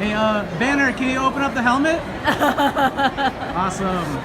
Hey, Banner, can you open up the helmet? Awesome.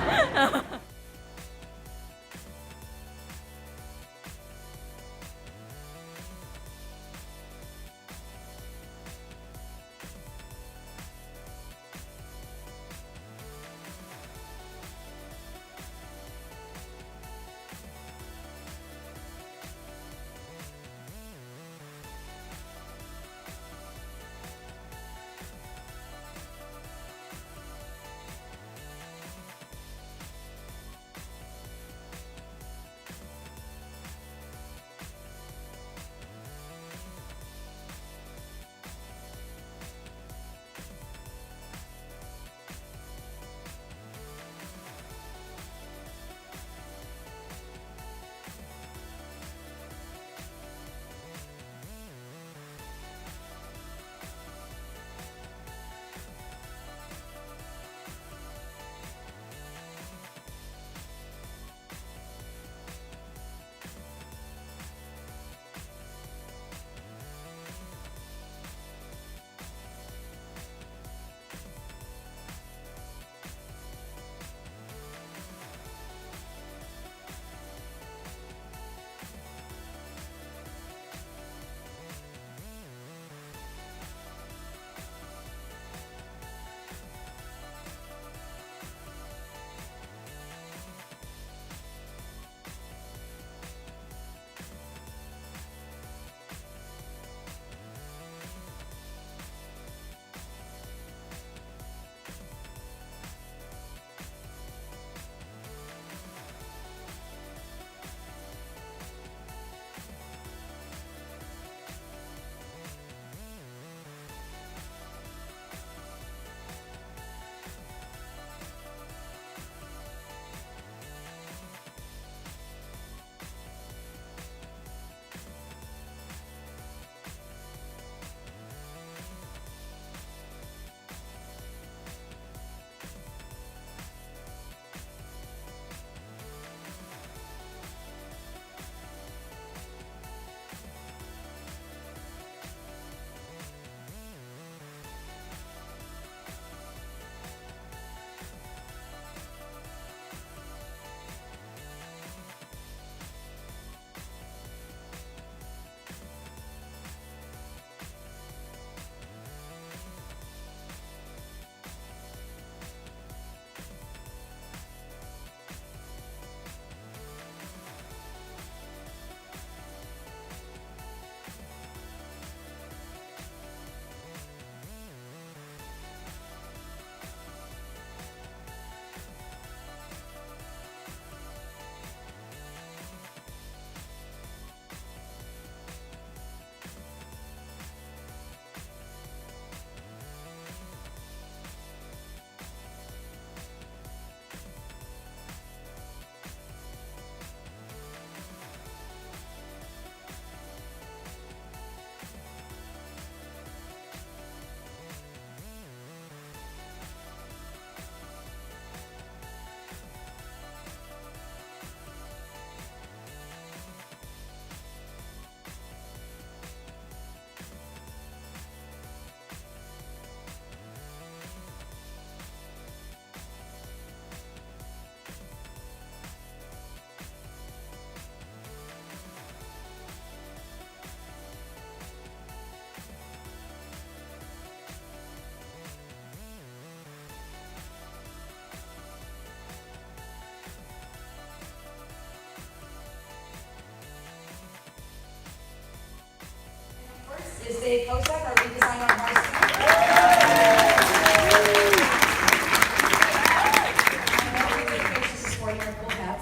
Is Dave Kosak, our lead designer on Marston.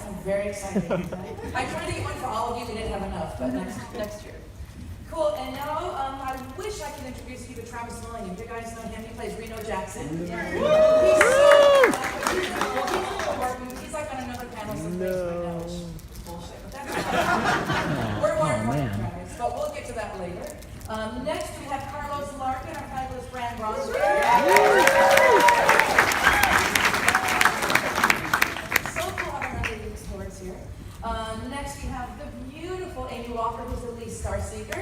I'm very excited. I tried to get one for all of you, we didn't have enough, but next year. Cool, and now I wish I could introduce you to Travis Williams. You guys know him, he plays Reno Jackson. He's so he's like on another panel someplace right now, which is bullshit, but that's fine. We're wired for Travis, but we'll get to that later. Next we have Carlos Larkin, our fabulous brand roster. So cool having our ladies towards here. Next we have the beautiful Amy Walker, who's the lead Starseeker.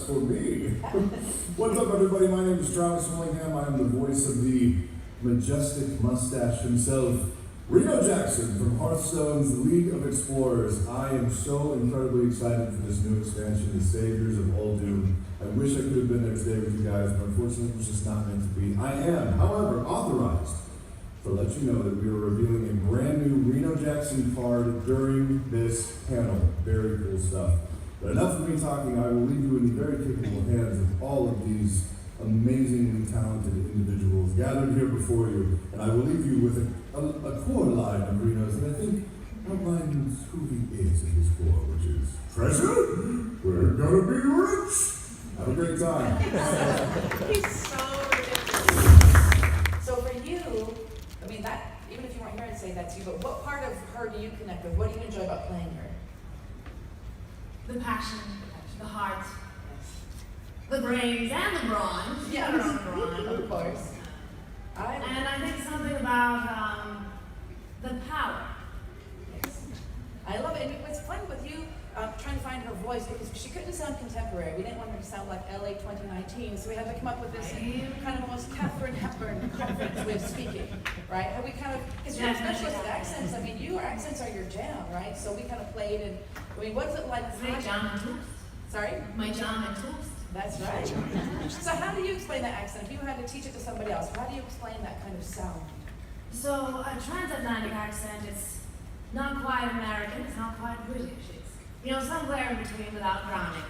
for me. What's up, everybody? My name is Travis Willingham. I am the voice of the majestic mustache himself, Reno Jackson from Hearthstone's League of Explorers. I am so incredibly excited for this new expansion, The Saviors of Uldum. I wish I could have been there today with you guys, but unfortunately it was just not meant to be. I am, however, authorized to let you know that we are revealing a brand new Reno Jackson card during this panel. Very cool stuff. But enough of me talking, I will leave you in the very capable hands of all of these amazingly talented individuals gathered here before you. And I will leave you with a core line of Reno's that I think outlines who he is at his core, which is treasure, we're gonna be rich. Have a great time. He's so ridiculous. So for you, I mean, that, even if you weren't here, I'd say that to you, but what part of her do you connect with? What do you enjoy about playing her? The passion, the heart, the brains, and the brawn. Yes, Her own brawn. of course. And I think something about the power. Yes. I love it. And it's fun with you trying to find her voice because she couldn't sound contemporary. We didn't want her to sound like LA 2019, so we had to come up with this kind of almost Katharine Hepburn confident way of speaking, right? Have we kind of, because you're a specialist at accents. I mean, your accents are your jam, right? So we kind of played and, I mean, what's it like? My jam and toast. Sorry? My jam and toast. That's right. So how do you explain that accent? If you had to teach it to somebody else, how do you explain that kind of sound? So a transatlantic accent, it's not quite American, it's not quite British. It's, you know, somewhere in between without drowning.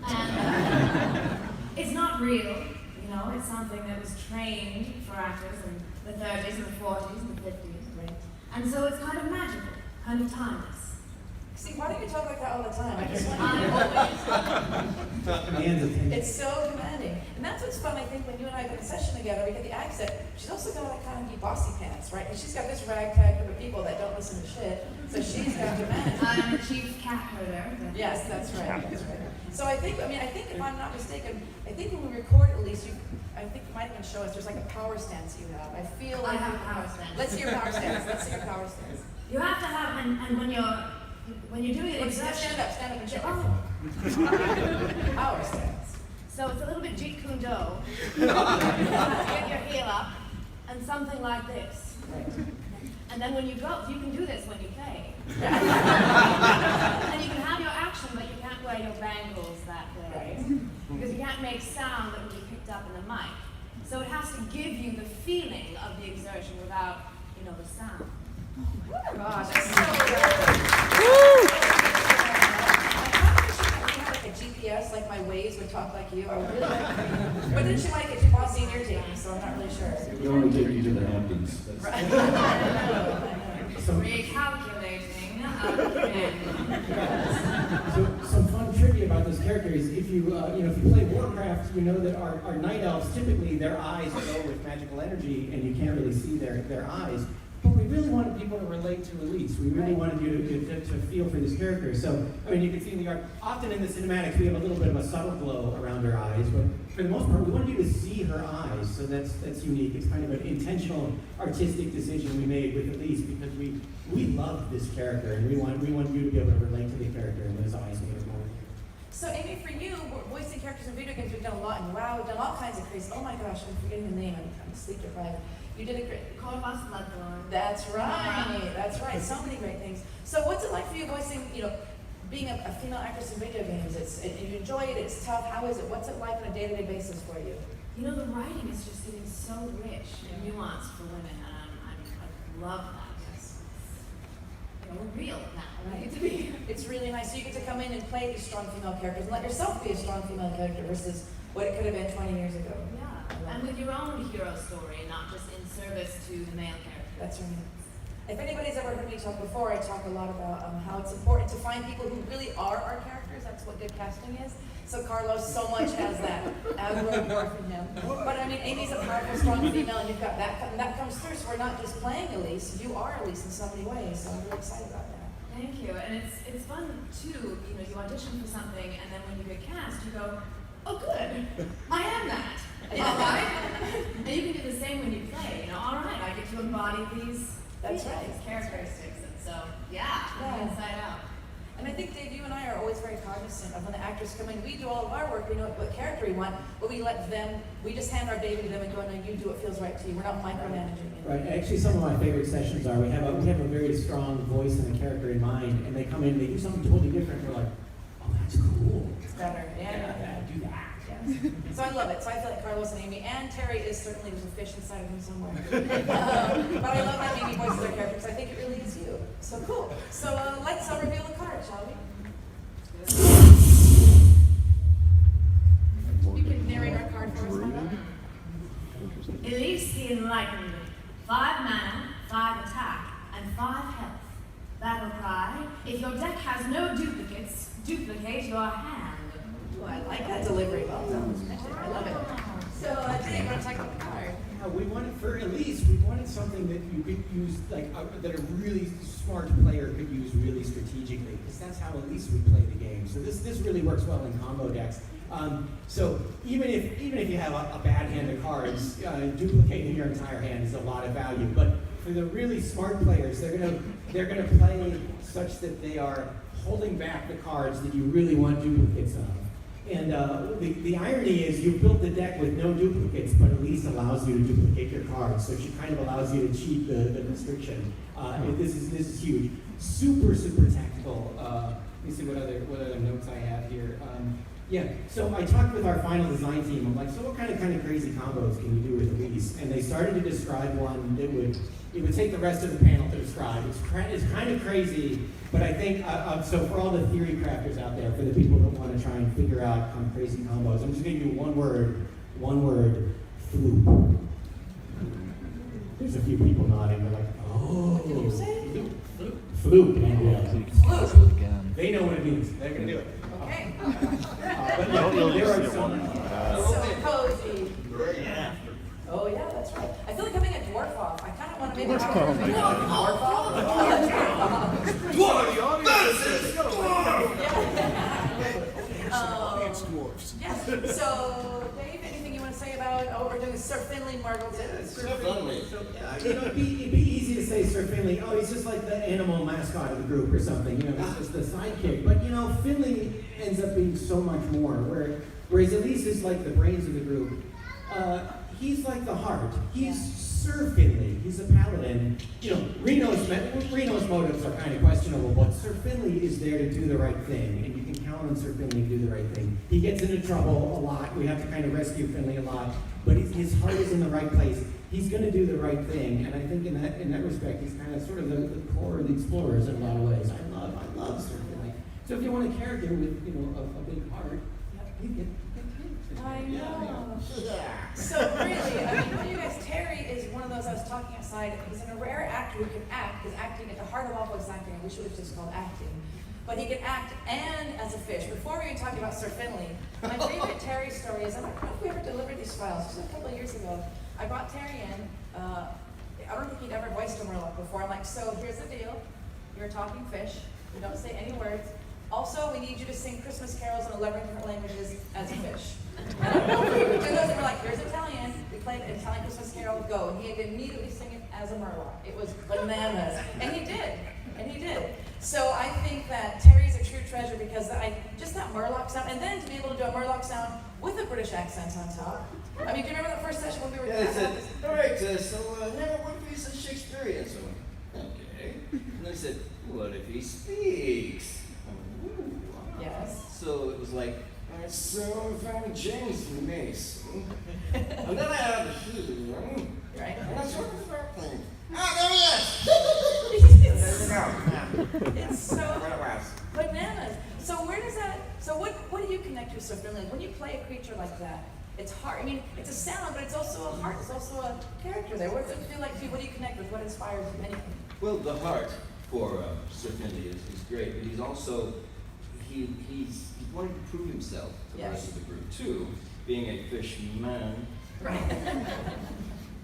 And it's not real, you know, it's something that was trained for actors in the 30s and the 40s and the 50s, right? And so it's kind of magical, kind of timeless. See, why don't you talk like that all the time? I just want Commands attention. It's so commanding. And that's what's fun, I think, when you and I get in a session together, we get the accent. She's also got like kind of be bossy pants, right? And she's got this ragtag group of people that don't listen to shit. So she's got demand. I'm the chief cat herder. Yes, that's right. That's right. So I think if I'm not mistaken, I think when we record at least, I think you might even show us, there's like a power stance you have. I feel like I have a power stance. Let's see your power stance. Let's see your power stance. You have to have, and when you're doing it, Stand up and show. Oh. Power stance. So it's a little bit Jeet Kune Do. You have to get your heel up, and something like this. And then when you go, you can do this when you play. And you can have your action, but you can't wear your bangles that way. Because you can't make sound that will be picked up in the mic. So it has to give you the feeling of the exertion without, you know, the sound. Oh gosh, that's so good. I had like a GPS, like my Waze would talk like you. I would really like but then she might get too bossy and irritating, so I'm not really sure. We only take you to the Hamptons. Right. I know. Recalculating. So some fun trivia about this character is if you if you play Warcraft, you know that our night elves typically their eyes go with magical energy and you can't really see their eyes. But we really wanted people to relate to Elise. We really wanted you to feel for this character. So, I mean, you can see in the art, often in the cinematics, we have a little bit of a subtle glow around her eyes, but for the most part, we wanted you to see her eyes. So that's unique. It's kind of an intentional artistic decision we made with Elise because we love this character and we want you to be able to relate to the character and those eyes made her more. So Amy, for you, voicing characters in video games, we've done a lot in WoW, we've done all kinds of crazy. Oh my gosh, I'm forgetting the name. I'm sleep deprived. You did a great. Call us Bloodborne. That's right. That's right. So many great things. So what's it like for you voicing? Being a female actress in video games. You enjoy it. It's tough. How is it? What's it like on a day-to-day basis for you? You know, the writing is just getting so rich and nuanced for women, and I love that. It's, we're real now, right? It's really nice. So you get to come in and play these strong female characters and let yourself be a strong female character versus what it could have been 20 years ago. Yeah, and with your own hero story, not just in service to the male character. That's right. If anybody's ever heard me talk before, I talk a lot about how it's important to find people who really are our characters. That's what good casting is. So Carlos so much has that. I would learn more from him. But I mean, Amy's a powerful, strong female, and you've got that, and that comes through. So we're not just playing Elise. You are Elise in so many ways. So I'm really excited about that. Thank you, and it's fun too. You audition for something, and then when you get cast, you go, "Oh, good, I am that." All right, and you can do the same when you play. All right, I get to embody these. That's right. These characteristics, and so yeah, inside out. And I think, Dave, you and I are always very cognizant of when the actors come in. We do all of our work, we know what character we want, but we let them, we just hand our baby to them and go, no, you do what feels right to you. We're not micromanaging it. Right. Actually, some of my favorite sessions are we have a very strong voice and a character in mind, and they come in, they do something totally different. We're like, oh, that's cool. It's better. Yeah. Do that. Yes. So I love it. So I feel like Carlos and Amy and Terry is certainly, there's a fish inside of him somewhere. But I love how Amy voices their character because I think it really is you. So cool. So let's reveal the card, shall we? You can narrate our card for us, Mama. Elise the Enlightened. 5 mana, 5 attack, and 5 health. Battle cry. If your deck has no duplicates, duplicate your hand. Ooh, I like that delivery. Well done. I love it. So, Dave, you want to talk about the card? We wanted, for Elise, we wanted something that you could use, like, that a really smart player could use really strategically, because that's how Elise would play the game. So this really works well in combo decks. So even if you have a bad hand of cards, duplicating your entire hand is a lot of value. But for the really smart players, they're gonna play such that they are holding back the cards that you really want duplicates of. And the irony is you built the deck with no duplicates, but Elise allows you to duplicate your cards, so she kind of allows you to cheat the restriction. This is huge. Super tactical. Let me see what other notes I have here. Yeah, so I talked with our final design team. I'm like, so what kind of crazy combos can you do with Elise? And they started to describe one that would take the rest of the panel to describe. It's kind of crazy, but I think, so for all the theory crafters out there, for the people that want to try and figure out crazy combos, I'm just going to give you one word, fluke. There's a few people nodding, they're like, oh. What did you say? Fluke. And, Fluke. they know what it means. They're going to do it. Okay. But yeah, there are some. So cozy. Oh yeah, that's right. I feel like I'm being a dwarf off. I kind of want to maybe dwarf off. Dwarfs. Yes. So, Dave, anything you want to say about what we're doing with Sir Finley Margleton? So, it'd be easy to say Sir Finley, oh, he's just like the animal mascot of the group or something, he's just the sidekick. But, Finley ends up being so much more, whereas Elise is like the brains of the group. He's like the heart. He's Sir Finley. He's a paladin. Reno's motives are kind of questionable, but Sir Finley is there to do the right thing, and you can count on Sir Finley to do the right thing. He gets into trouble a lot. We have to kind of rescue Finley a lot, but his heart is in the right place. He's going to do the right thing, and I think in that respect, he's kind of sort of the core of the explorers in a lot of ways. I love Sir Finley. So if you want a character with a big heart, you get. I know. So really, for you guys, Terry is one of those I was talking outside. He's a rare actor who can act, because acting at the heart of all voice acting, I wish it was just called acting. But he can act and as a fish. Before we even talked about Sir Finley, my favorite Terry story is, I don't know if we ever delivered these files, just a couple of years ago. I brought Terry in. I don't think he'd ever voiced a Murloc before. I'm like, so here's the deal. You're a talking fish. You don't say any words. Also, we need you to sing Christmas carols in 11 different languages as a fish. And I know we would do those, and we're like, here's Italian. We played an Italian Christmas carol, go. And he had to immediately sing it as a Murloc. It was bananas. And he did. So I think that Terry's a true treasure because just that Murloc sound, and then to be able to do a Murloc sound with a British accent on top. I mean, do you remember that first session when we were Yeah, they said, all right, so what if he's a Shakespearean? So I went, okay. And they said, what if he speaks? Ooh, wow. Yes. So it was like, all right, so if I'm James Mason, and then I had Hugh, Right? and I sort of start thinking, there he is! There you go. It's so What it was. bananas. So where does that, so what do you connect with so Finley? When you play a creature like that, it's hard. I mean, it's a sound, but it's also a heart. It's also a character there. What does it feel like to you? What do you connect with? What inspires you? Anything? Well, the heart for Sir Finley is great, but he's also, he's wanting to prove himself to the rest of the group too, being a fisherman. Right.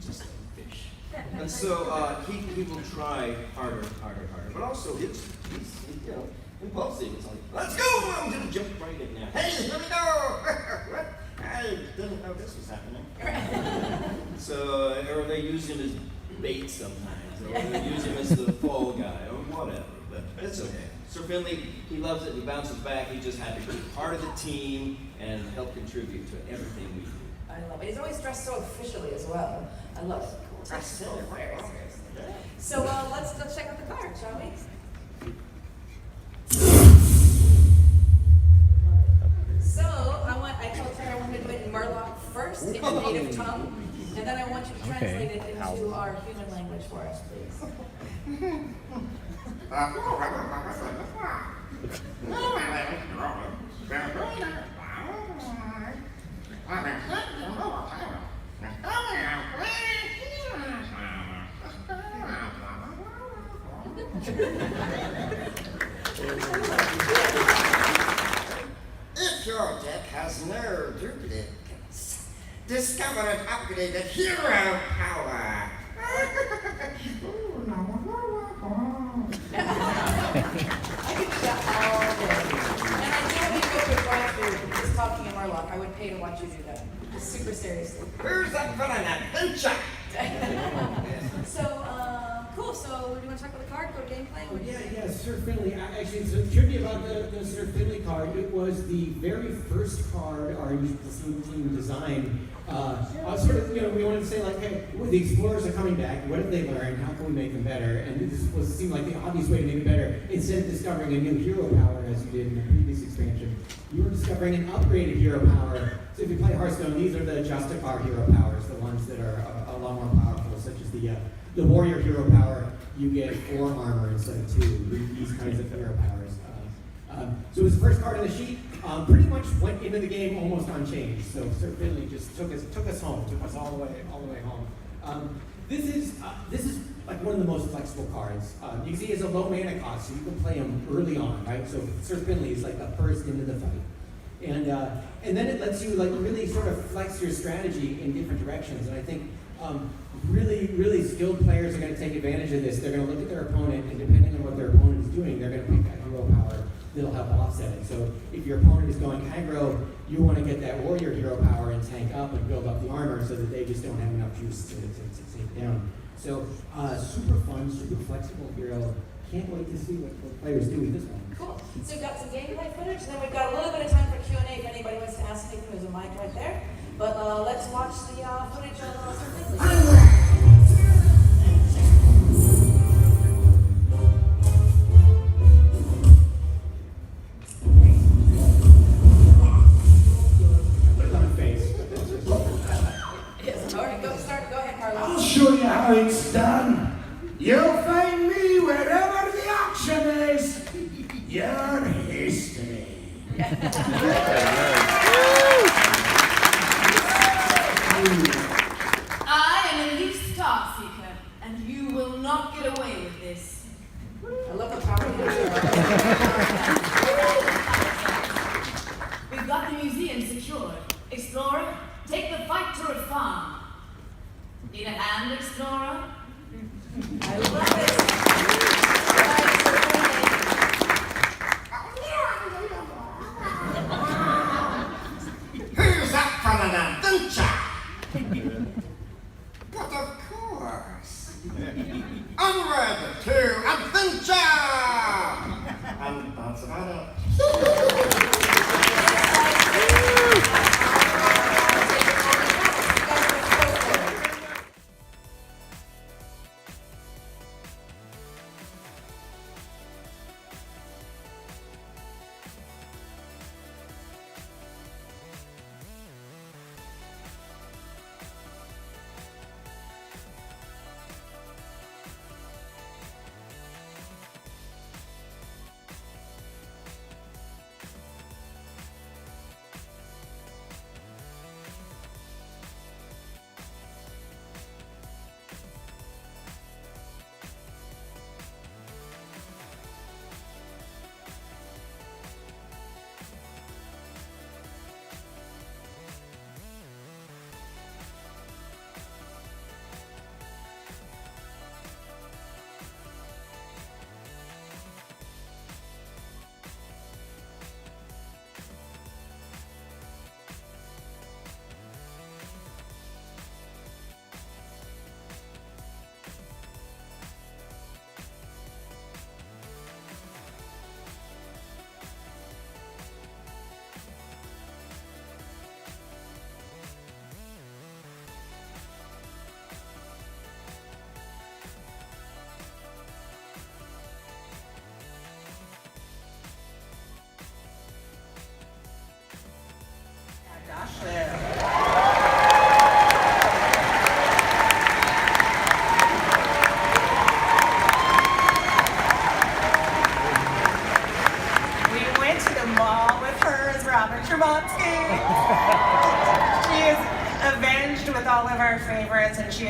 Just a fish. And so he will try harder, but also he's impulsive. It's like, let's go! I'm gonna jump right in now. Hey, here we go! I didn't know this was happening. So, or they use him as bait sometimes, or they use him as the fall guy, or whatever. but it's okay. Sir Finley, he loves it. He bounces back. He's just happy to be part of the team and help contribute to everything we do. I love it. He's always dressed so officially as well. I love it. Dressed so very seriously. So let's check out the card, shall we? So I told Tara I wanted to do it in Murloc first, in your native tongue, and then I want you to translate it into our human language for us, please. If your deck has no duplicates, discover and upgrade the hero power. I could do that all day. And I do need to go to a drive-thru just talking in Murloc. I would pay to watch you do that. Just super seriously. Who's up for an adventure? So, cool. So, do you want to talk about the card, go to gameplay? Oh, yeah, Sir Finley. Actually, so trivia about the Sir Finley card. It was the very first card our team designed. Sort of, we wanted to say like, hey, the explorers are coming back. What have they learned? How can we make them better? And this seemed like the obvious way to make it better. Instead of discovering a new hero power, as you did in the previous expansion, you were discovering an upgraded hero power. So if you play Hearthstone, these are the Justicar hero powers, the ones that are a lot more powerful, such as the warrior hero power. You get 4 armor instead of 2. These kinds of hero powers. So it was the first card in the sheet. Pretty much went into the game almost unchanged. So Sir Finley just took us home, took us all the way home. This is like one of the most flexible cards. You can see it's a low mana cost, so you can play him early on, right? So Sir Finley is like the first into the fight, and then it lets you like really sort of flex your strategy in different directions. And I think really skilled players are going to take advantage of this. They're going to look at their opponent, and depending on what their opponent is doing, they're going to pick that hero power that'll help offset it. So if your opponent is going aggro, you want to get that warrior hero power and tank up and build up the armor so that they just don't have enough juice to take down. So super fun, super flexible hero. Can't wait to see what players do with this one. Cool. So we've got some gameplay footage, and then we've got a little bit of time for Q&A if anybody wants to ask anything. There's a mic right there. But let's watch the footage of Sir Finley. Yes, all right, go ahead, Carlos. I'll show you how it's done. You'll find me wherever the action is. Your history. I am Elise Starseeker, and you will not get away with this. I love the power of We've got the museum secured. Explorer, take the fight to a farm. Need a hand, Explorer? I love it. All right, Sir Finley. Who's up for an adventure? But of course. Onward to adventure! And that's about it.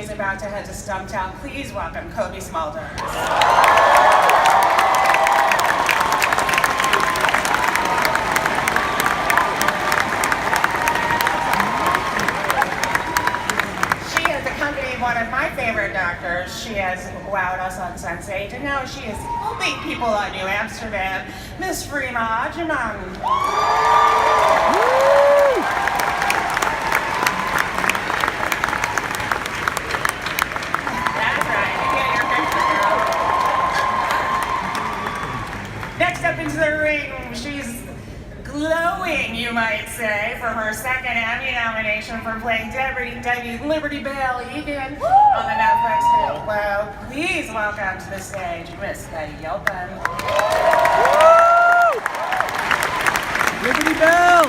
is about to head to Stumptown. Please welcome Kobe Smulders. She has accompanied one of my favorite doctors. She has wowed us on Sense8, and now she is helping people on New Amsterdam, Miss Freema Ajman. Next up into the ring, she's glowing, you might say, from her second Emmy nomination for playing Debbie Liberty Bell Egan on the Netflix hit Glow. Please welcome to the stage Miss Betty Gilpin. Liberty Bell!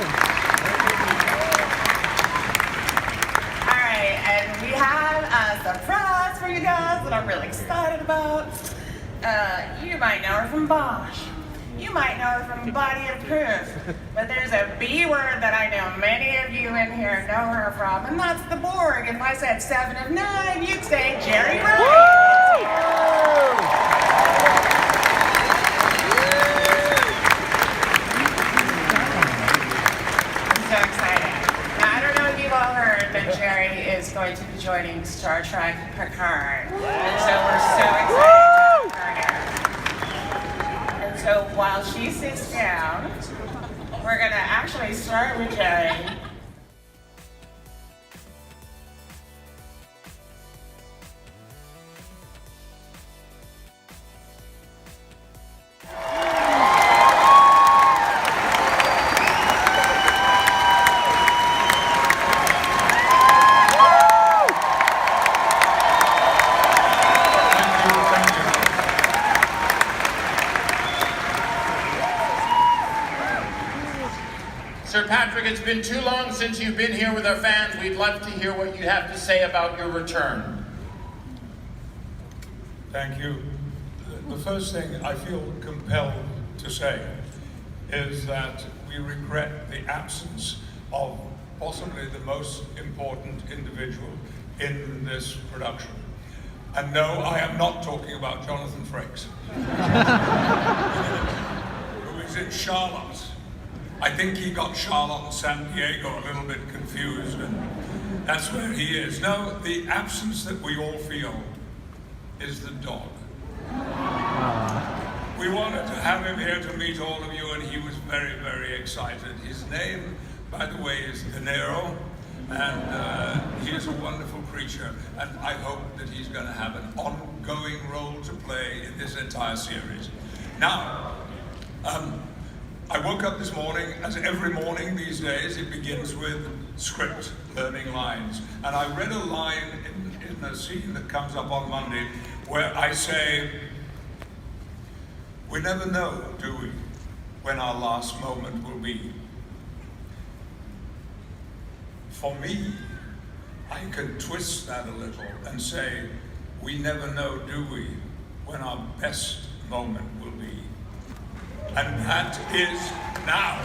All right, and we have a surprise for you guys that I'm really excited about. You might know her from Bosch. You might know her from Body of Proof. But there's a B word that I know many of you in here know her from, and that's the Borg. If I said 7 of 9, you'd say Jerry Wright. I'm so excited. Now, I don't know if you've all heard that Jerry is going to be joining Star Trek Picard. And so we're so excited to have her here. And so while she sits down, we're going to actually start with Jerry. Sir Patrick, it's been too long since you've been here with our fans. We'd love to hear what you have to say about your return. Thank you. The first thing I feel compelled to say is that we regret the absence of possibly the most important individual in this production. And no, I am not talking about Jonathan Frakes, who is in Charlotte. I think he got Charlotte and San Diego a little bit confused, and that's where he is. No, the absence that we all feel is the dog. We wanted to have him here to meet all of you, and he was very, very excited. His name, by the way, is De Niro, and he is a wonderful creature, and I hope that he's going to have an ongoing role to play in this entire series. Now, I woke up this morning, as every morning these days, it begins with script, learning lines. And I read a line in the scene that comes up on Monday where I say, we never know, do we, when our last moment will be. For me, I can twist that a little and say, we never know, do we, when our best moment will be. And that is now.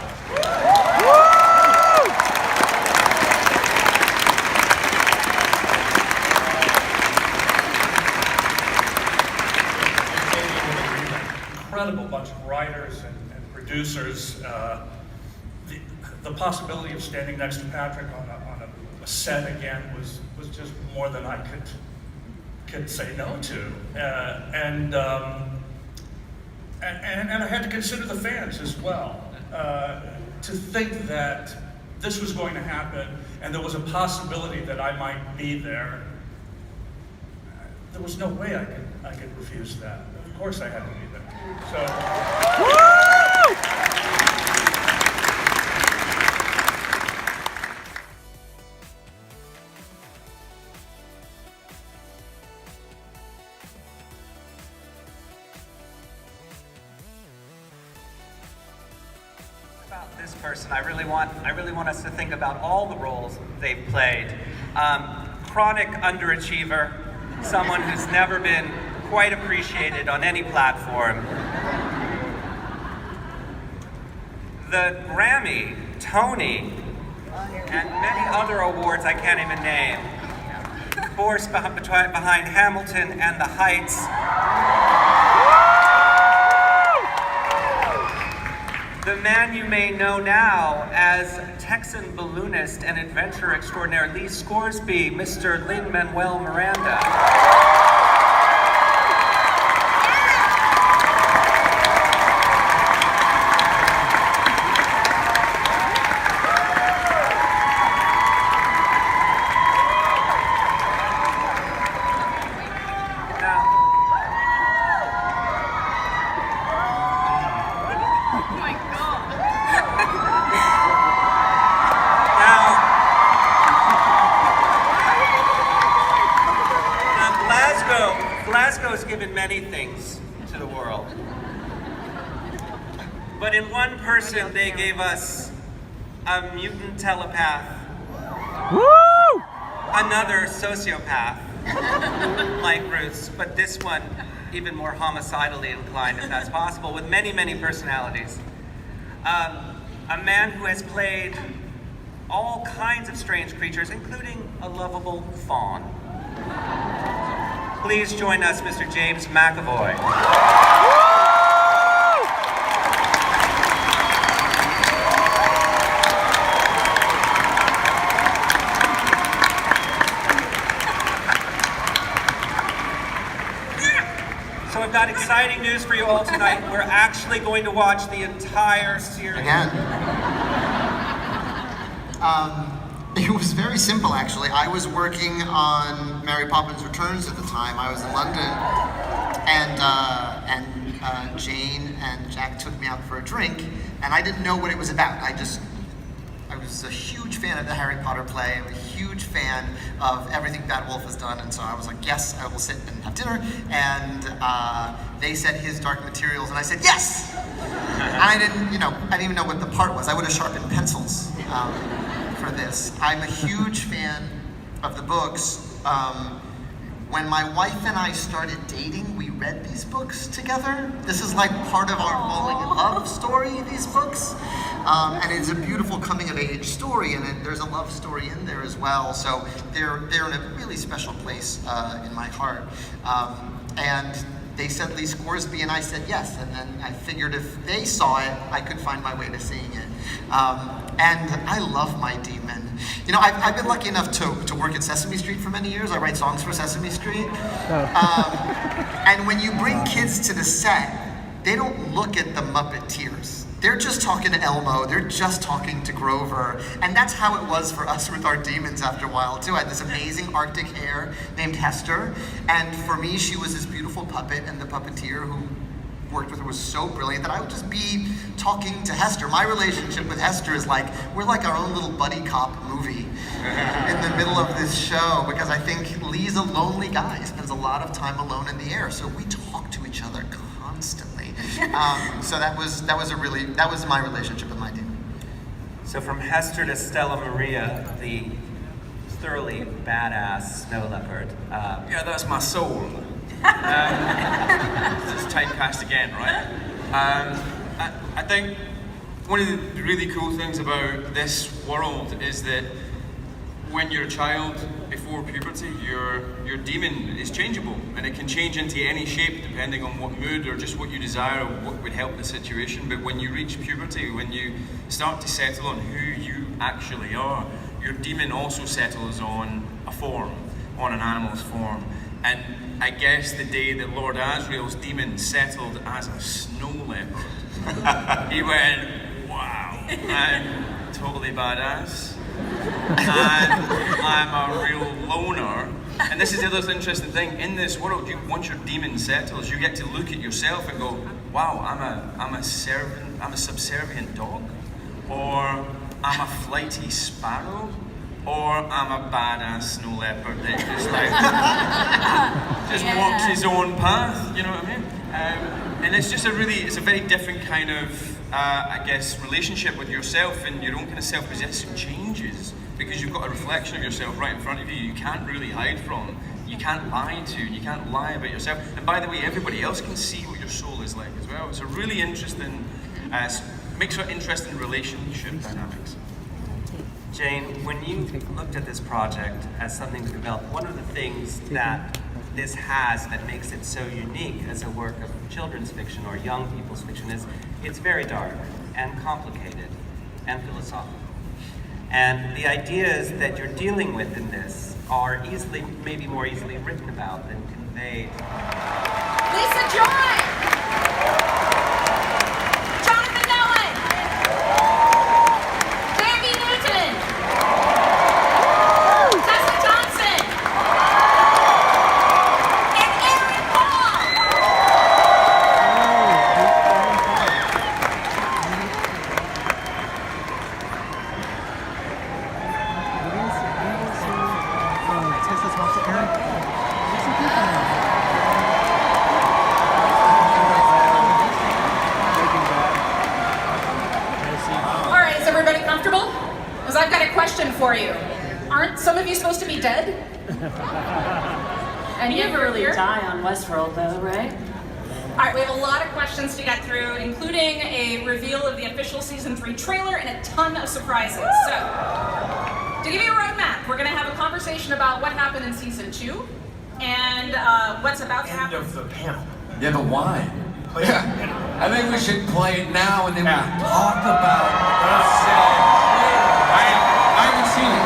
Incredible bunch of writers and producers. The possibility of standing next to Patrick on a set again was just more than I could say no to. And I had to consider the fans as well. To think that this was going to happen and there was a possibility that I might be there, there was no way I could refuse that. Of course I had to be there. So. About this person, I really want us to think about all the roles they've played. Chronic underachiever, someone who's never been quite appreciated on any platform. The Grammy, Tony, and many other awards I can't even name. force behind Hamilton and the Heights. The man you may know now as Texan balloonist and adventurer extraordinaire Lee Scoresby, Mr. Lin-Manuel Miranda. Glasgow's given many things to the world. But in one person, they gave us a mutant telepath, Woo! another sociopath, like Bruce, but this one even more homicidally inclined, if that's possible, with many, many personalities. A man who has played all kinds of strange creatures, including a lovable fawn. Please join us, Mr. James McAvoy. So I've got exciting news for you all tonight. We're actually going to watch the entire series. Again. It was very simple, actually. I was working on Mary Poppins Returns at the time. I was in London, and Jane and Jack took me out for a drink, and I didn't know what it was about. I was a huge fan of the Harry Potter play. I'm a huge fan of everything Bad Wolf has done, and so I was like, yes, I will sit and have dinner. And they said His Dark Materials, and I said yes. And I didn't even know what the part was. I would have sharpened pencils for this. I'm a huge fan of the books. When my wife and I started dating, we read these books together. This is like part of our falling in love story, these books. And it's a beautiful coming-of-age story, and there's a love story in there as well. So they're in a really special place in my heart. And they said Lee Scoresby, and I said yes. And then I figured if they saw it, I could find my way to seeing it. And I love my demon. You know, I've been lucky enough to work at Sesame Street for many years. I write songs for Sesame Street. And when you bring kids to the set, they don't look at the Muppeteers. They're just talking to Elmo, they're just talking to Grover, and that's how it was for us with our demons after a while too. I had this amazing Arctic hare named Hester, and for me she was this beautiful puppet, and the puppeteer who worked with her was so brilliant that I would just be talking to Hester. My relationship with Hester is like, we're like our own little buddy cop movie in the middle of this show, because I think Lee's a lonely guy. He spends a lot of time alone in the air, so we talk to each other constantly. So that was my relationship with my demon. So from Hester to Stella Maria, the thoroughly badass snow leopard. Yeah, that's my soul. It's typecast again, right? I think one of the really cool things about this world is that when you're a child, before puberty, your demon is changeable, and it can change into any shape depending on what mood or just what you desire or what would help the situation. But when you reach puberty, when you start to settle on who you actually are, your demon also settles on a form, on an animal's form. And I guess the day that Lord Asriel's demon settled as a snow leopard, he went, wow, I'm totally badass. And I'm a real loner. And this is the other interesting thing, in this world, once your demon settles, you get to look at yourself and go, wow, I'm a subservient dog, or I'm a flighty sparrow, or I'm a badass snow leopard that just walks his own path, you know what I mean? And it's just it's a very different kind of, I guess, relationship with yourself, and your own kind of self-possession changes because you've got a reflection of yourself right in front of you. You can't really hide from, you can't lie to, you can't lie about yourself. And by the way, everybody else can see what your soul is like as well. It's a really interesting, makes for interesting relationship dynamics. Jane, when you looked at this project as something to develop, one of the things that this has that makes it so unique as a work of children's fiction or young people's fiction is it's very dark and complicated and philosophical. And the ideas that you're dealing with in this are easily, maybe more easily written about than conveyed. Lisa Joy! Jonathan Nolan! Bambi Newton! Tessa Johnson! And Aaron Paul! All right, is everybody comfortable? Because I've got a question for you. Aren't some of you supposed to be dead? And You never really die on Westworld, though, right? All right, we have a lot of questions to get through, including a reveal of the official season 3 trailer and a ton of surprises. So, to give you a roadmap, we're going to have a conversation about what happened in season 2 and what's about to happen. End of the panel. Yeah, but why? Yeah. I think we should play it now and then we can talk about the set. I haven't seen it.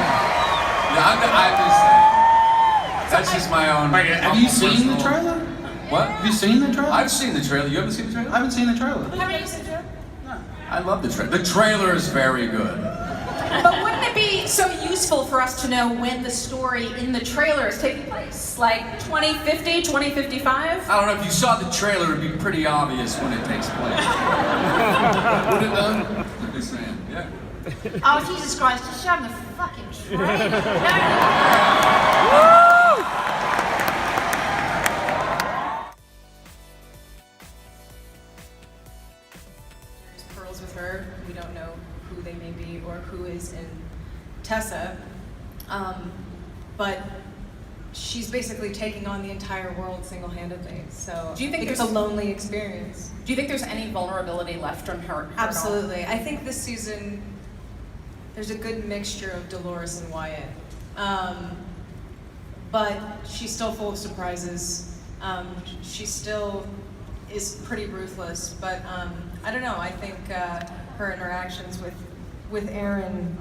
Yeah, I'm just saying. That's just my own. Wait, have you seen the personal- trailer? What? Have you seen the trailer? I've seen the trailer. You haven't seen the trailer? I haven't seen the trailer. Have you seen the trailer? I love the trailer. The trailer is very good. But wouldn't it be so useful for us to know when the story in the trailer is taking place? Like 2050, 2055? I don't know, if you saw the trailer, it'd be pretty obvious when it takes place. Would it done? I'm just saying, yeah. Oh, Jesus Christ, just shove the fucking trailer. There's pearls with her. We don't know who they may be or who is in Tessa. But she's basically taking on the entire world single-handedly. So Do you think it's there's- a lonely experience? Do you think there's any vulnerability left on her? Absolutely. I think this season there's a good mixture of Dolores and Wyatt. But she's still full of surprises. She still is pretty ruthless, but I don't know. I think her interactions with Aaron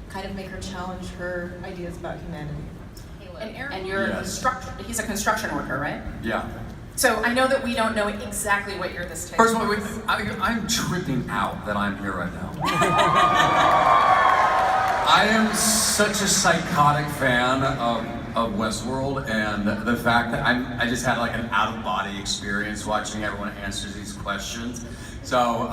kind of make her challenge her ideas about humanity. And you're Yes. he's a construction worker, right? Yeah. So I know that we don't know exactly what year this takes First of all, place. I'm tripping out that I'm here right now. I am such a psychotic fan of Westworld, and the fact that I just had like an out-of-body experience watching everyone answer these questions. So,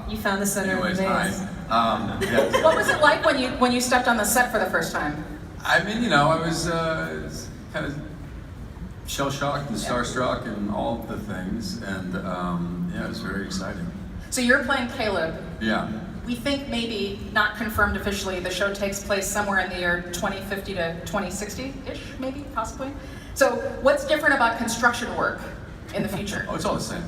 You found the center anyways, of the hi. maze. Yeah. What was it like when you stepped on the set for the first time? I mean, you know, I was kind of shell-shocked and starstruck and all the things, and yeah, it was very exciting. So you're playing Caleb. Yeah. We think maybe, not confirmed officially, the show takes place somewhere in the year 2050 to 2060-ish, maybe, possibly. So what's different about construction work in the future? Oh, it's all the same.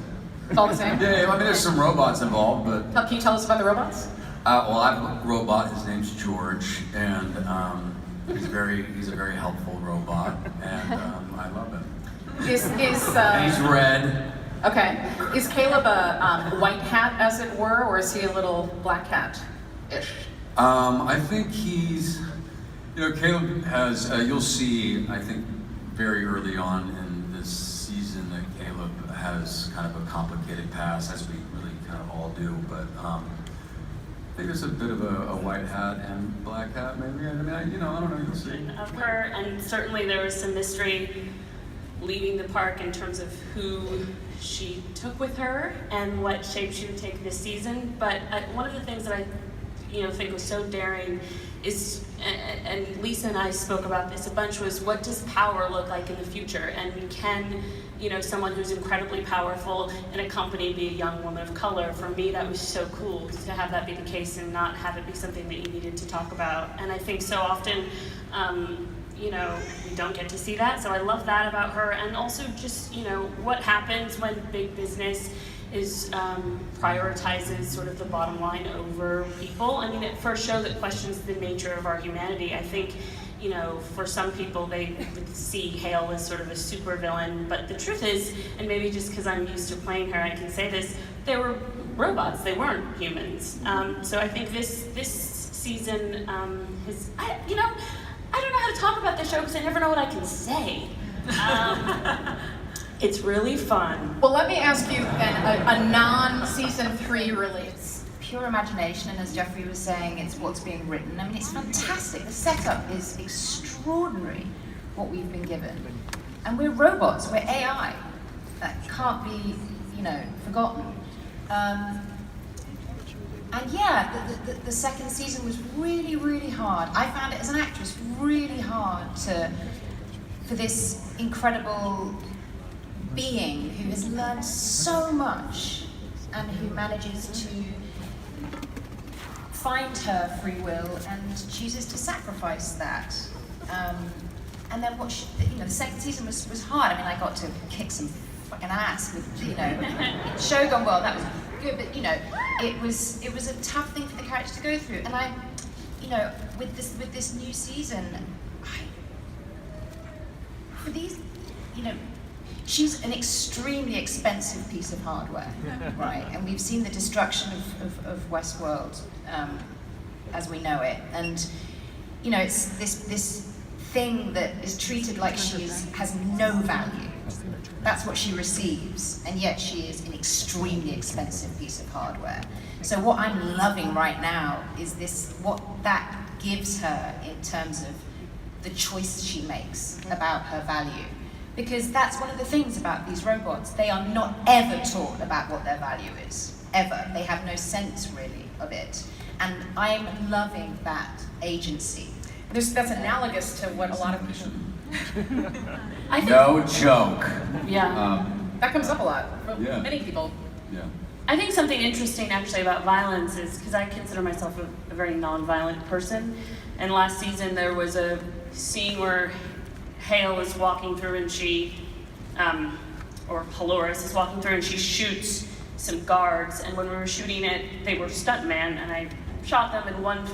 It's all the same? Yeah, I mean, there's some robots involved, but Can you tell us about the robots? well, I have a robot. His name's George, and he's a very helpful robot, and I love him. And he's red. Okay. Is Caleb a white hat, as it were, or is he a little black hat-ish? I think he's, you know, Caleb has. You'll see, I think, very early on in this season that Caleb has kind of a complicated past, as we really kind of all do, but. I think there's a bit of a white hat and black hat, maybe. I mean, I don't know. You'll see. Of her, and certainly there was some mystery leaving the park in terms of who she took with her and what shape she would take this season. But one of the things that I, think was so daring is, and Lisa and I spoke about this a bunch, was what does power look like in the future? And can, someone who's incredibly powerful in a company be a young woman of color? For me, that was so cool to have that be the case and not have it be something that you needed to talk about. And I think so often, we don't get to see that. So I love that about her. And also just, what happens when big business prioritizes sort of the bottom line over people. I mean, for a show that questions the nature of our humanity, I think, you know, for some people they would see Hale as sort of a supervillain, but the truth is, and maybe just because I'm used to playing her, I can say this, they were robots, they weren't humans. So I think this season I don't know how to talk about this show because I never know what I can say. It's really fun. Well, let me ask you then, a non-season 3 release. Pure imagination, and as Jeffrey was saying, it's what's being written. I mean, it's fantastic. The setup is extraordinary, what we've been given. And we're robots, we're AI. That can't be, you know, forgotten. And yeah, the second season was really, really hard. I found it as an actress really hard for this incredible being who has learned so much and who manages to find her free will and chooses to sacrifice that. And then the second season was hard. I mean, I got to kick some fucking ass with, you know, Shogun World, that was good, but you know, it was a tough thing for the character to go through. And I, you know, with this new season, for these, you know, she's an extremely expensive piece of hardware, right? And we've seen the destruction of Westworld as we know it. And, you know, it's this thing that is treated like has no value. That's what she receives, and yet she is an extremely expensive piece of hardware. So what I'm loving right now is what that gives her in terms of the choice she makes about her value. Because that's one of the things about these robots. They are not ever taught about what their value is, ever. They have no sense, really, of it. And I'm loving that agency. That's analogous to what a lot of people... No joke. Yeah. That comes up a lot for Yeah. many people. Yeah. I think something interesting actually about violence is, because I consider myself a very non-violent person, and last season there was a scene where Hale is walking through and she, or Halloris is walking through and she shoots some guards, and when we were shooting it, they were stuntmen, and I shot them and one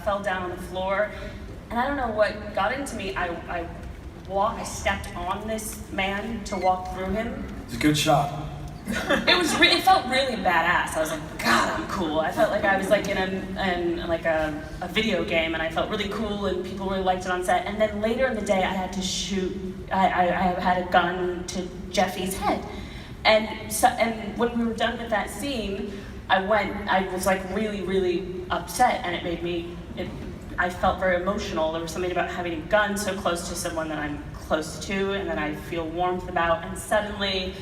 fell down on the floor, and I don't know what got into me. I stepped on this man to walk through him. It's a good shot. It felt really badass. I was like, God, I'm cool. I felt like I was like in a video game, and I felt really cool, and people really liked it on set. And then later in the day, I had to shoot. I had a gun to Jeffy's head, and when we were done with that scene, I was like really, really upset, and it made me. I felt very emotional. There was something about having a gun so close to someone that I'm close to, and that I feel warmth about, and suddenly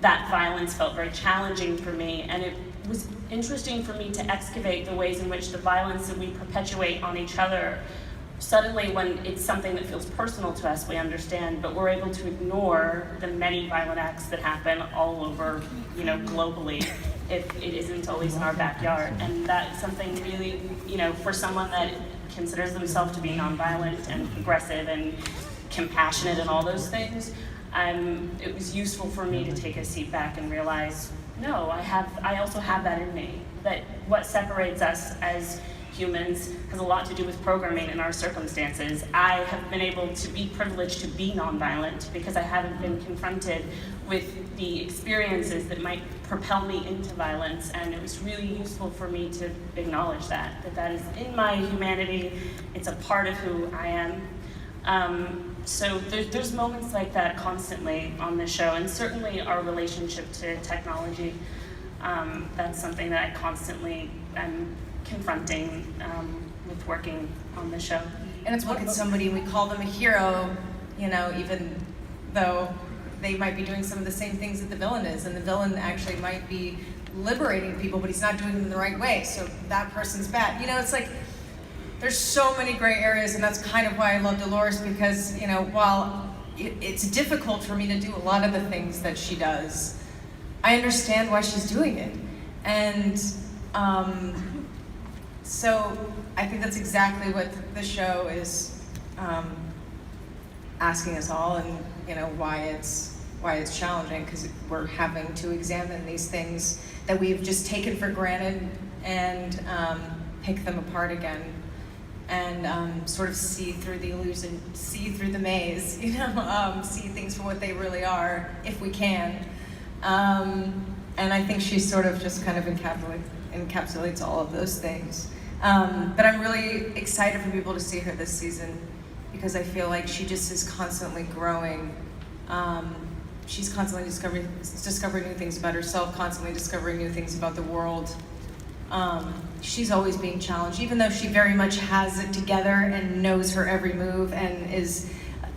that violence felt very challenging for me, and it was interesting for me to excavate the ways in which the violence that we perpetuate on each other, suddenly when it's something that feels personal to us, we understand, but we're able to ignore the many violent acts that happen all over, you know, globally, if it isn't always in our backyard. And that's something really, you know, for someone that considers themselves to be nonviolent and progressive and compassionate and all those things, it was useful for me to take a seat back and realize, no, I also have that in me. That what separates us as humans has a lot to do with programming in our circumstances. I have been able to be privileged to be nonviolent because I haven't been confronted with the experiences that might propel me into violence, and it was really useful for me to acknowledge that is in my humanity. It's a part of who I am. So there's moments like that constantly on the show, and certainly our relationship to technology. That's something that I constantly am confronting with working on the show. And it's look at somebody and we call them a hero, you know, even though they might be doing some of the same things that the villain is, and the villain actually might be liberating people, but he's not doing it in the right way, so that person's bad. You know, it's like, there's so many gray areas, and that's kind of why I love Dolores, because, you know, while it's difficult for me to do a lot of the things that she does, I understand why she's doing it. And so I think that's exactly what the show is asking us all, and, you know, why it's it's challenging, because we're having to examine these things that we've just taken for granted and pick them apart again, and sort of see through the illusion, see through the maze, you know, see things for what they really are, if we can. And I think she sort of just kind of encapsulates all of those things. But I'm really excited for people to see her this season, because I feel like she just is constantly growing. She's constantly discovering new things about herself, constantly discovering new things about the world. She's always being challenged, even though she very much has it together and knows her every move and is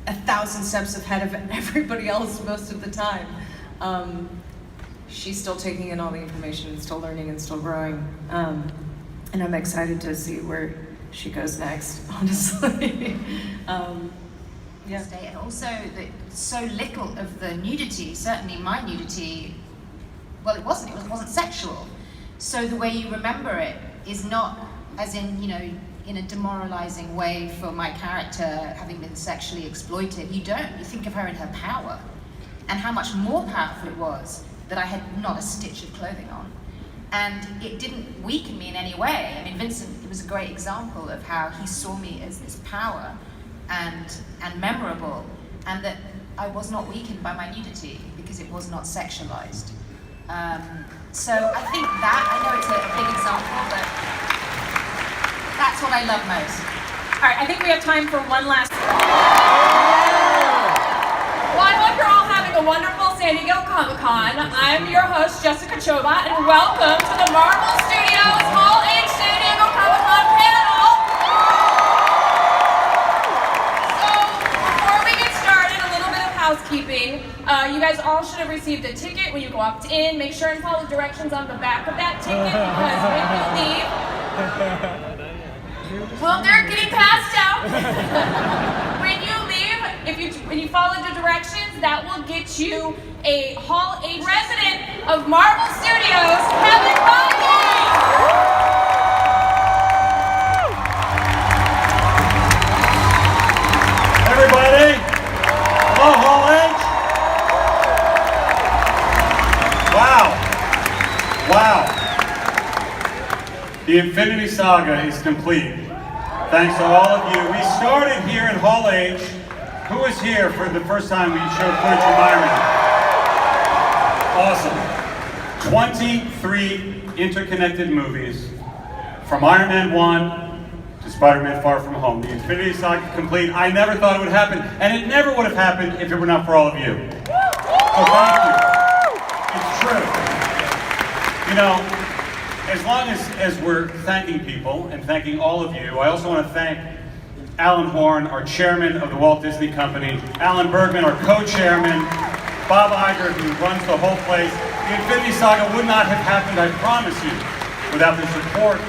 1,000 steps ahead of everybody else most of the time. She's still taking in all the information and still learning and still growing. And I'm excited to see where she goes next, honestly. Yeah. And also, so little of the nudity, certainly my nudity, well, it wasn't sexual. So the way you remember it is not as in, you know, in a demoralizing way for my character having been sexually exploited. You don't. You think of her in her power, and how much more powerful it was that I had not a stitch of clothing on. And it didn't weaken me in any way. I mean, Vincent was a great example of how he saw me as this power and memorable, and that I was not weakened by my nudity because it was not sexualized. So I think that, I know it's a big example, but that's what I love most. All right, I think we have time for one last. Well, I hope you're all having a wonderful San Diego Comic-Con. I'm your host, Jessica Chobat, and welcome to the Marvel Studios Hall H San Diego Comic-Con panel. So, before we get started, a little bit of housekeeping. You guys all should have received a ticket when you walked in. Make sure and follow directions on the back of that ticket, because when you leave, well, they're getting passed out. When you follow the directions, that will get you a Hall H resident of Marvel Studios, Kevin Feige! Everybody, hello Hall H. Wow. The Infinity Saga is complete. Thanks to all of you. We started here in Hall H. Who was here for the first time we showed footage from Iron Man? Awesome. 23 interconnected movies, from Iron Man 1 to Spider-Man Far From Home. The Infinity Saga complete. I never thought it would happen, and it never would have happened if it were not for all of you. So thank you. It's true. You know, as long as we're thanking people and thanking all of you, I also want to thank Alan Horn, our chairman of the Walt Disney Company, Alan Bergman, our co-chairman, Bob Iger, who runs the whole place. The Infinity Saga would not have happened, I promise you, without their support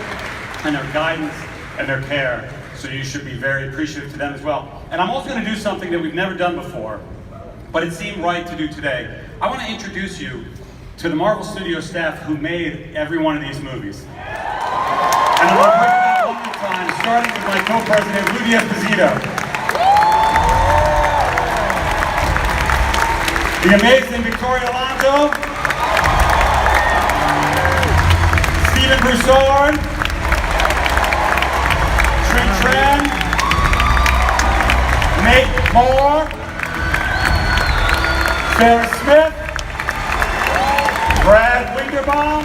and their guidance and their care. So you should be very appreciative to them as well. And I'm also going to do something that we've never done before, but it seemed right to do today. I want to introduce you to the Marvel Studios staff who made every one of these movies. And I'm going to break it down one at a time, starting with my co-president, Rudy Esposito. The amazing Victoria Alonso. Stephen Broussard. Trinh Tran. Nate Moore. Sarah Smith. Brad Winderbaum.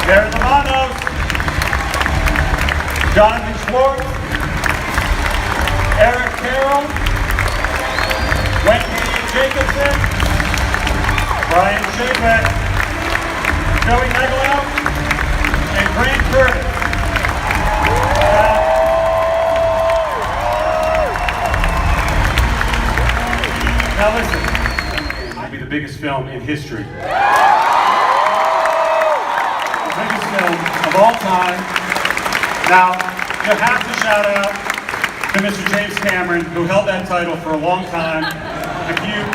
Darren Lamanos. Jonathan Schwartz, Eric Carroll, Wendy Jacobson, Brian Chapek, Joey Megalow, and Grant Curtis. Now listen, it will be the biggest film in history. The biggest film of all time. Now, you have to shout out to Mr. James Cameron, who held that title for a long time.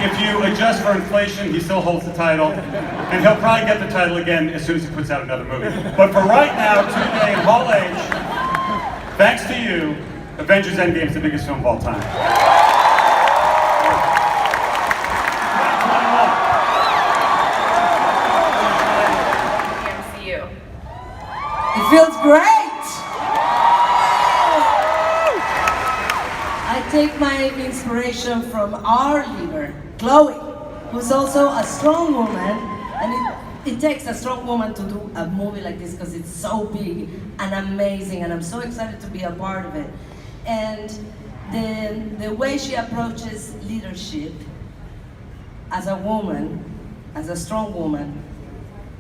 If you adjust for inflation, he still holds the title. And he'll probably get the title again as soon as he puts out another movie. But for right now, today in Hall H, thanks to you, Avengers Endgame is the biggest film of all time. inspiration from our leader, Chloe, who's also a strong woman, and it takes a strong woman to do a movie like this because it's so big and amazing, and I'm so excited to be a part of it. And the way she approaches leadership as a woman, as a strong woman,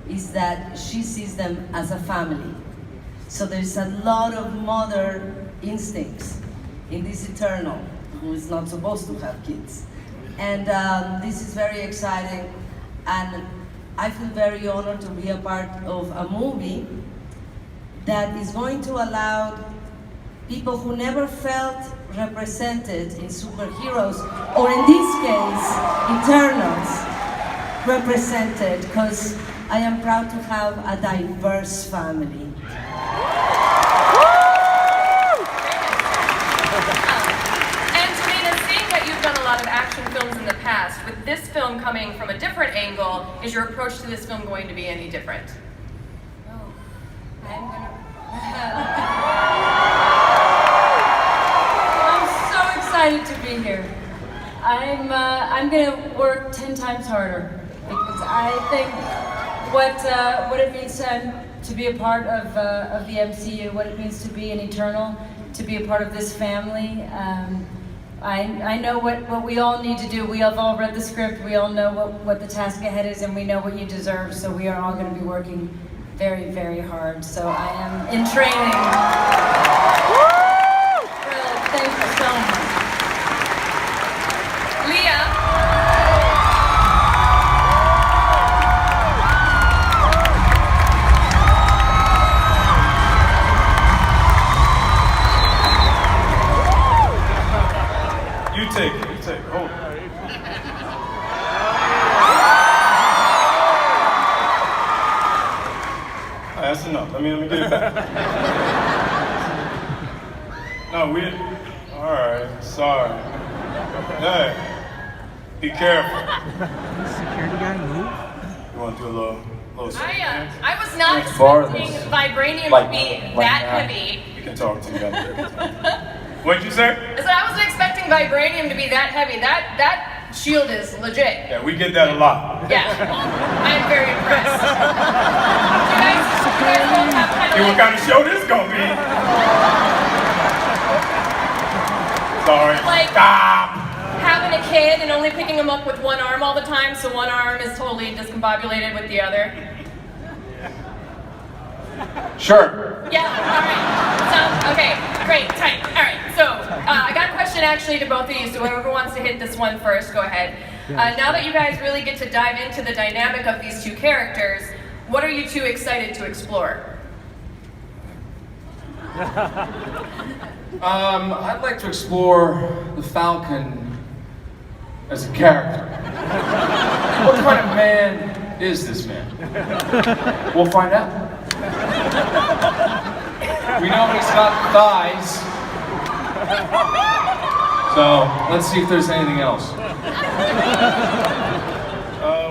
is that she sees them as a family. So there's a lot of mother instincts in this Eternal, who is not supposed to have kids. And this is very exciting, and I feel very honored to be a part of a movie that is going to allow people who never felt represented in superheroes, or in this case, Eternals, represented, because I am proud to have a diverse family. And Tamina, seeing that you've done a lot of action films in the past, with this film coming from a different angle, is your approach to this film going to be any different? I'm so excited to be here. I'm gonna work 10 times harder because I think what it means to be a part of the MCU, what it means to be an Eternal, to be a part of this family. I know what we all need to do. We have all read the script. We all know what the task ahead is, and we know what you deserve. So we are all going to be working very, very hard. So I am in training. Well, thank you so much. Leah. You take it. Hold on. That's enough. Let me get it back. No, all right, sorry. Hey, be careful. Security guy move? You want to do a little I was not expecting vibranium to be that heavy. You can talk to you. What'd you say? I said I wasn't expecting vibranium to be that heavy. That shield is legit. Yeah, we get that a lot. Yeah, I am very impressed. You guys both have kind of See what kind of show this gonna be? Sorry. like having a kid and only picking him up with one arm all the time, so one arm is totally discombobulated with the other. Sure. Yeah, all right. Okay, great, tight. All right, so I got a question actually to both of you, so whoever wants to hit this one first, go ahead. Now that you guys really get to dive into the dynamic of these two characters, what are you two excited to explore? I'd like to explore the Falcon as a character. What kind of man is this man? We'll find out. We know he's got thighs. So let's see if there's anything else.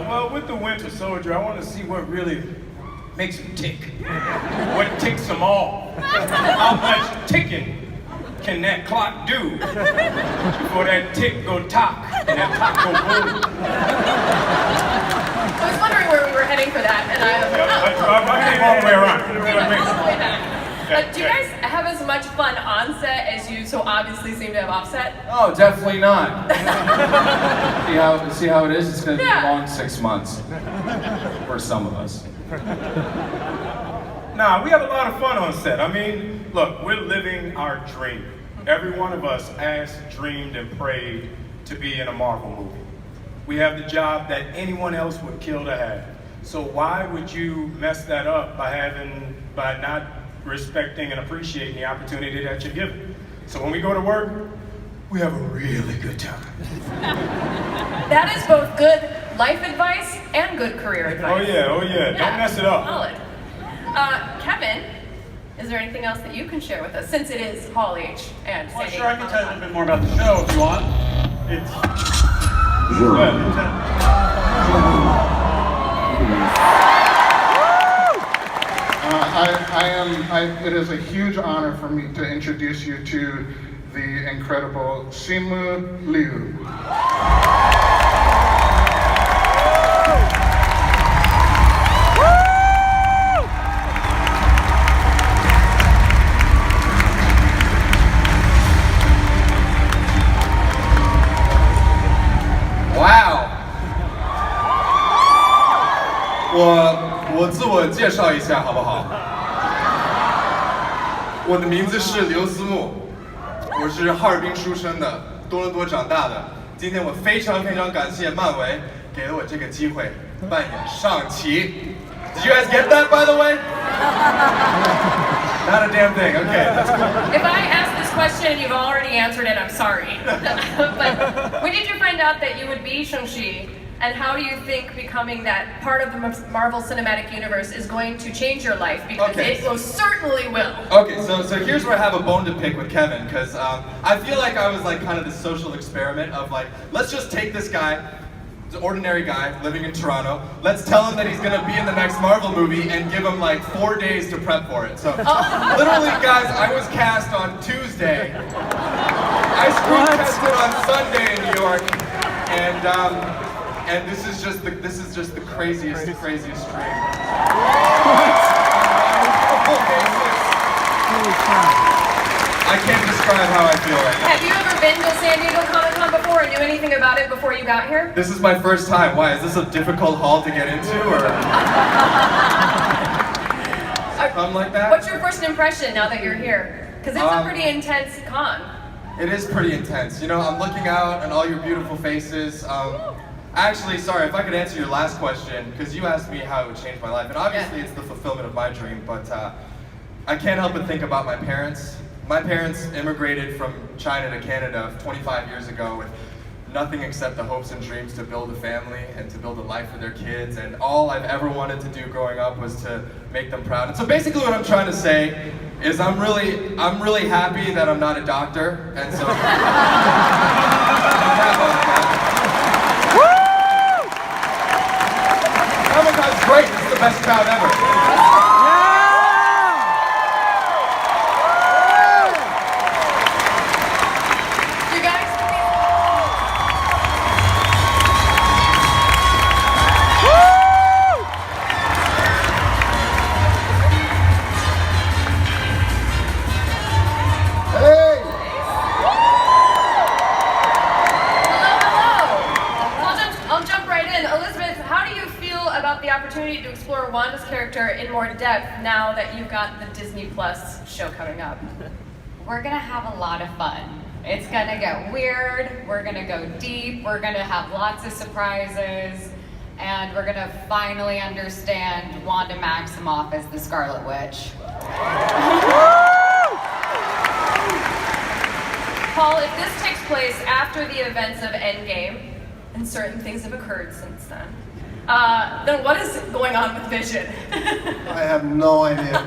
Well, with the Winter Soldier, I want to see what really makes him tick. What ticks them all. How much ticking can that clock do before that tick go tock and that clock go boom? I was wondering where we were heading for that, and I came all the way around. Do you guys have as much fun on set as you so obviously seem to have offset? Oh, definitely not. see how it is? It's going to be a long 6 months for some of us. Nah, we have a lot of fun on set. I mean, look, we're living our dream. Every one of us has dreamed and prayed to be in a Marvel movie. We have the job that anyone else would kill to have. So why would you mess that up by not respecting and appreciating the opportunity that you're given? So when we go to work, we have a really good time. That is both good life advice and good career advice. Oh yeah. Don't mess it up. Solid. Kevin, is there anything else that you can share with us, since it is Hall H and Well, San sure, I Diego can tell you a Comic-Con? little bit more about the show if you want. It's... It is a huge honor for me to introduce you to the incredible Simu Liu. Wow！ 我自我介绍一下好不好？我的名字是刘思慕，我是哈尔滨出生的，多伦多长大的。今天我非常感谢漫威给了我这个机会扮演上旗。Did you guys get that, by the way? Not a damn thing. Okay, that's cool. If I ask this question and you've already answered it, I'm sorry. But when did you find out that you would be Shang-Chi? And how do you think becoming that part of the Marvel Cinematic Universe is going to change your life? Because it most certainly will. Okay, so here's where I have a bone to pick with Kevin, because I feel like I was like kind of this social experiment of like, let's just take this guy, he's an ordinary guy living in Toronto, let's tell him that he's gonna be in the next Marvel movie and give him like 4 days to prep for it. So literally guys, I was cast on Tuesday. I screen tested on Sunday in New York, and this is just the craziest dream. I can't describe how I feel right now. Have you ever been to San Diego Comic-Con before or knew anything about it before you got here? This is my first time. Why? Is this a difficult hall to get into, or something like that? What's your first impression now that you're here? Because it's a pretty intense con. It is pretty intense. You know, I'm looking out at all your beautiful faces. Actually, sorry, if I could answer your last question, because you asked me how it would change my life, and obviously it's the fulfillment of my dream, but I can't help but think about my parents. My parents immigrated from China to Canada 25 years ago with nothing except the hopes and dreams to build a family and to build a life for their kids, and all I've ever wanted to do growing up was to make them proud. And so basically what I'm trying to say is I'm really happy that I'm not a doctor, and so Comic-Con's great, it's the best crowd ever. To explore Wanda's character in more depth now that you've got the Disney Plus show coming up. We're gonna have a lot of fun. It's gonna get weird, we're gonna go deep, we're gonna have lots of surprises, and we're gonna finally understand Wanda Maximoff as the Scarlet Witch. Paul, if this takes place after the events of Endgame, and certain things have occurred since then what is going on with Vision? I have no idea.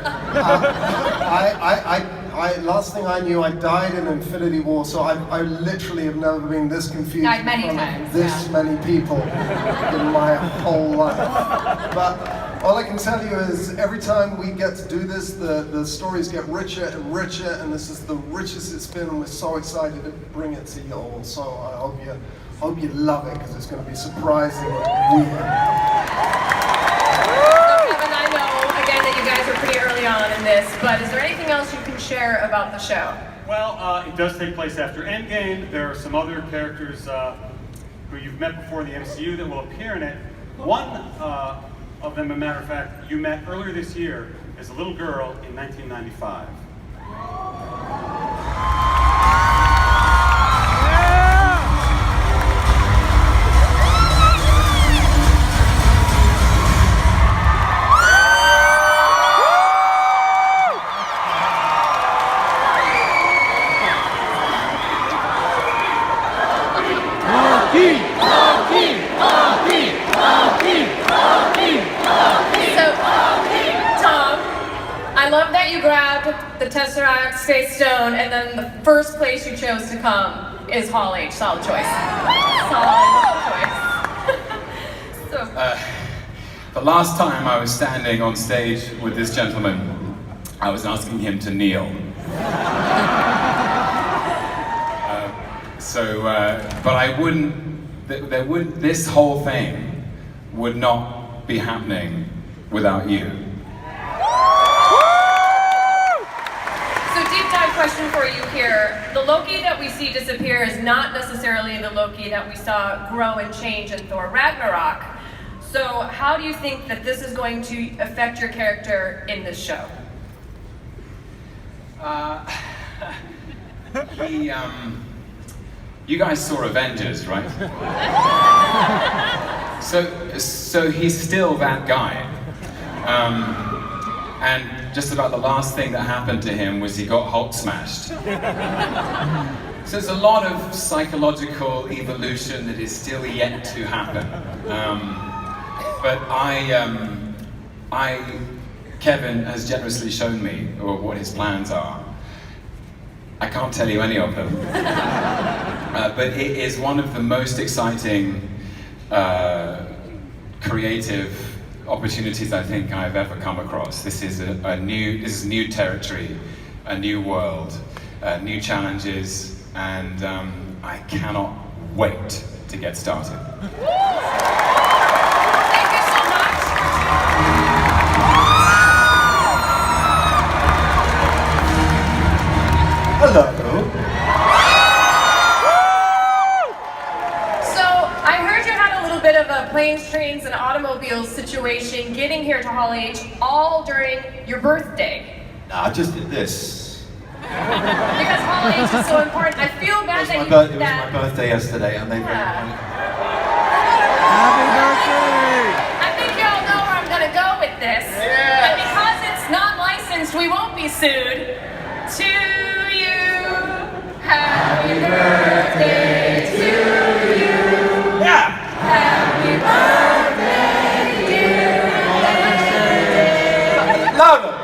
Last thing I knew, I died in Infinity War, so I literally have never been this confused Died many in front times, of this many people in my whole life. But all I can tell you is every time we get to do this, the stories get richer and richer, and this is the richest it's been, and we're so excited to bring it to you all. So I hope you love it, because it's going to be surprising and weird. Kevin, I know, again, that you guys are pretty early on in this, but is there anything else you can share about the show? Well, it does take place after Endgame. There are some other characters who you've met before in the MCU that will appear in it. One of them, as a matter of fact, you met earlier this year as a little girl in 1995. I love that you grabbed the Tesseract, Space Stone, and then the first place you chose to come is Hall H. Solid choice. Solid choice. The last time I was standing on stage with this gentleman, I was asking him to kneel. So, but I wouldn't. There would. This whole thing would not be happening without you. So deep dive question for you here. The Loki that we see disappear is not necessarily the Loki that we saw grow and change in Thor Ragnarok. So how do you think that this is going to affect your character in this show? You guys saw Avengers, right? So he's still that guy. And just about the last thing that happened to him was he got Hulk smashed. So there's a lot of psychological evolution that is still yet to happen. But Kevin has generously shown me what his plans are. I can't tell you any of them. But it is one of the most exciting creative opportunities I think I've ever come across. This is new territory, a new world, new challenges, and I cannot wait to get started. Thank you so much. Hello. So I heard you had a little bit of a planes, trains, and automobiles situation getting here to Hall H all during your birthday. Nah, I just did this. Because Hall H is so important. I feel bad that you It was did my that. birthday yesterday, and they I think y'all know where I'm gonna go with this. Yes. And because it's non-licensed, we won't be sued. To you, happy birthday to you. Yeah. Happy birthday, dear. Love it.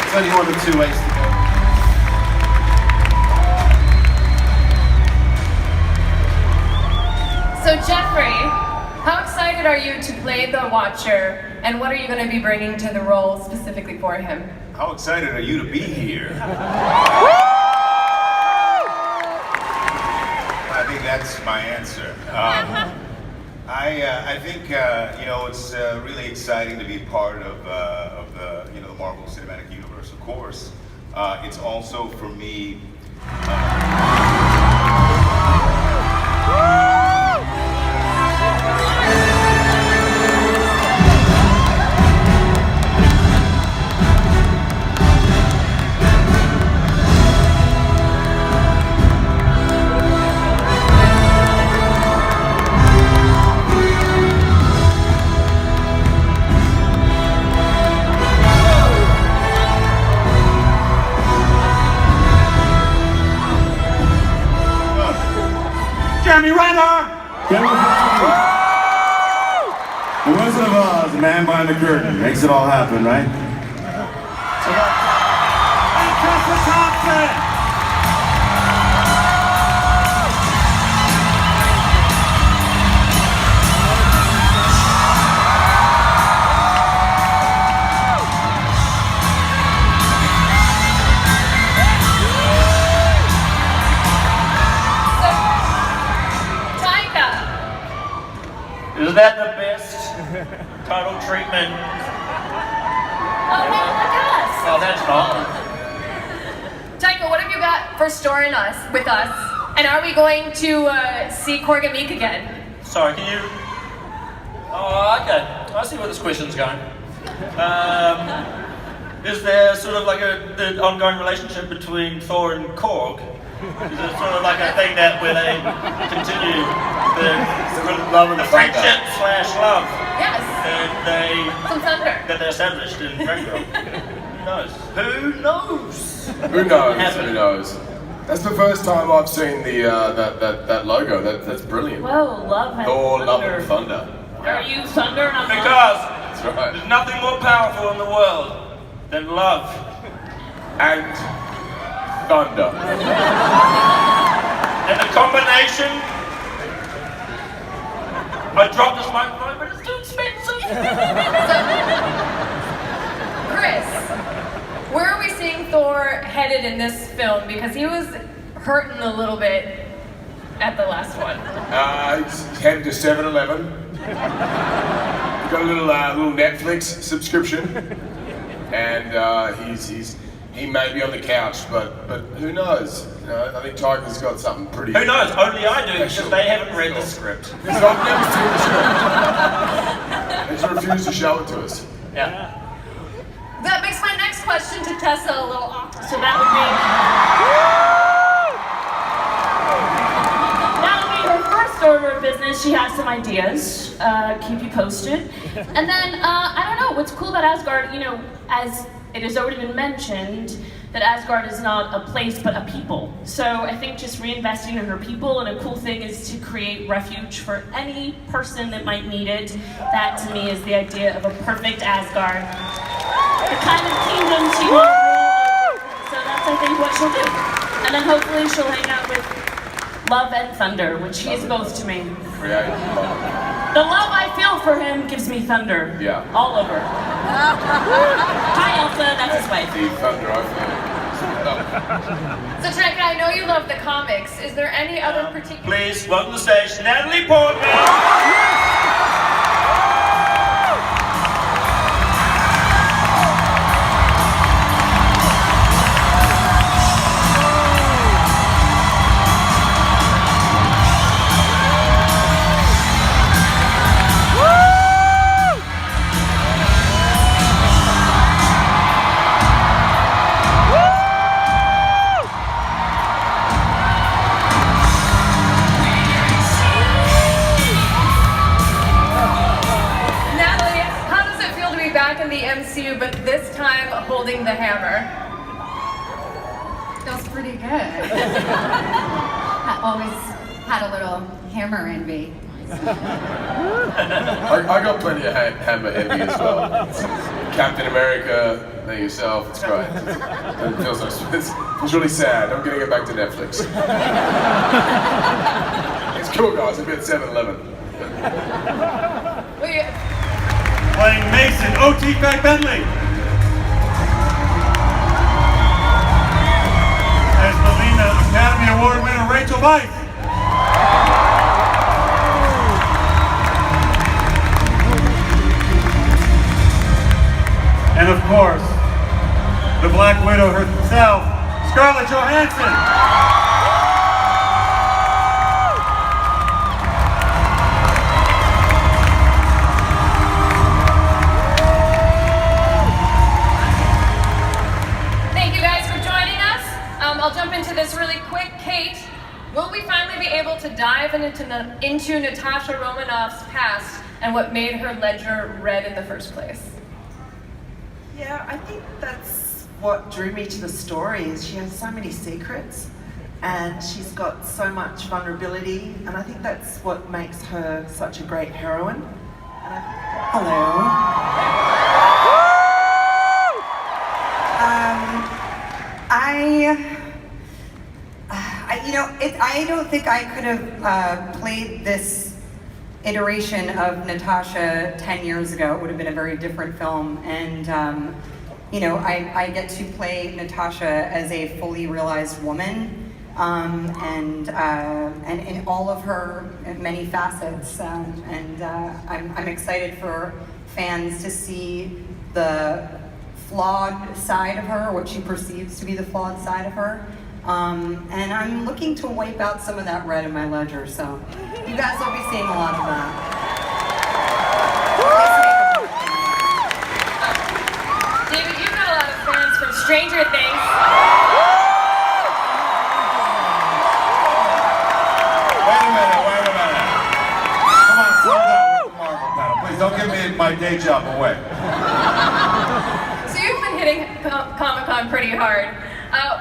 There's only one of two ways to go. So Jeffrey, how excited are you to play the Watcher, and what are you going to be bringing to the role specifically for him? How excited are you to be here? I think that's my answer. I think it's really exciting to be part of the Marvel Cinematic Universe. Of course, it's also for me. Jeremy Renner! The Wizard of Oz, the man behind the curtain, makes it all happen, right? Tessa Thompson! Is that the best total treatment? Oh, no, look at us. Oh, that's not. Taika, what have you got for store with us? And are we going to see Korg and Meek again? Sorry, can you? Oh, okay. I see where this question's going. Is there sort of like the ongoing relationship between Thor and Korg? Is it sort of like a thing where they continue the friendship / love? Yes. Some thunder. That they established in Ragnarok? Who knows? Who knows? Who knows? Who knows? That's the first time I've seen the that logo. That's brilliant. Whoa, love and Thor, love thunder. and thunder. Are you thunder and I'm Because That's right. there's nothing more powerful in the world than love and thunder. And the combination. I dropped this microphone, but it's too expensive. Chris, where are we seeing Thor headed in this film? Because he was hurting a little bit at the last one. He's headed to 7-Eleven. He's got a little Netflix subscription, and he may be on the couch, but who knows? You know, I think Tiger's got something pretty. Who knows? Only I do, because special. they haven't read the script. So I've never seen the script. They just refused to show it to us. Yeah. That makes my next question to Tessa a little awkward. So that would That'll be her first order of business. She has some ideas. Keep you posted. And then, I don't know, what's cool about Asgard, you know, as it has already been mentioned, that Asgard is not a place but a people. So I think just reinvesting in her people, and a cool thing is to create refuge for any person that might need it. That to me is the idea of a perfect Asgard. The kind of kingdom she wants. So that's I think what she'll do. And then hopefully she'll hang out with Love and Thunder, which he is both to me. Creative. The love I feel for him gives me thunder. Yeah. All over. Hi Elsa, that's his wife. The thunder, I feel. So Tanaka, I know you love the comics. Is there any other particular... Please, welcome to the stage, Natalie Portman! back in the MCU, but this time holding the hammer? Feels pretty good. I always had a little hammer envy. I got plenty of hammer envy as well. Captain America, there yourself, it's great. It feels really sad. I'm gonna get back to Netflix. It's cool, guys. I'll be at 7-Eleven. Playing Mason, O.T. Fag Bentley. As Melina, Academy Award winner Rachel Weisz. And of course, the Black Widow herself, Scarlett Johansson. Thank you guys for joining us. I'll jump into this really quick. Kate, will we finally be able to dive into Natasha Romanoff's past and what made her ledger red in the first place? Yeah, I think that's what drew me to the story, is she has so many secrets and she's got so much vulnerability, and I think that's what makes her such a great heroine. I don't think I could have played this iteration of Natasha 10 years ago. It would have been a very different film. And, I get to play Natasha as a fully realized woman, and in all of her many facets. I'm excited for fans to see the flawed side of her, what she perceives to be the flawed side of her. And I'm looking to wipe out some of that red in my ledger, so you guys will be seeing a lot of that. David, you've got a lot of fans from Stranger Things. Wait a minute. Come on, slow down with the Marvel panel. Please don't give me my day job away. So you've been hitting Comic-Con pretty hard.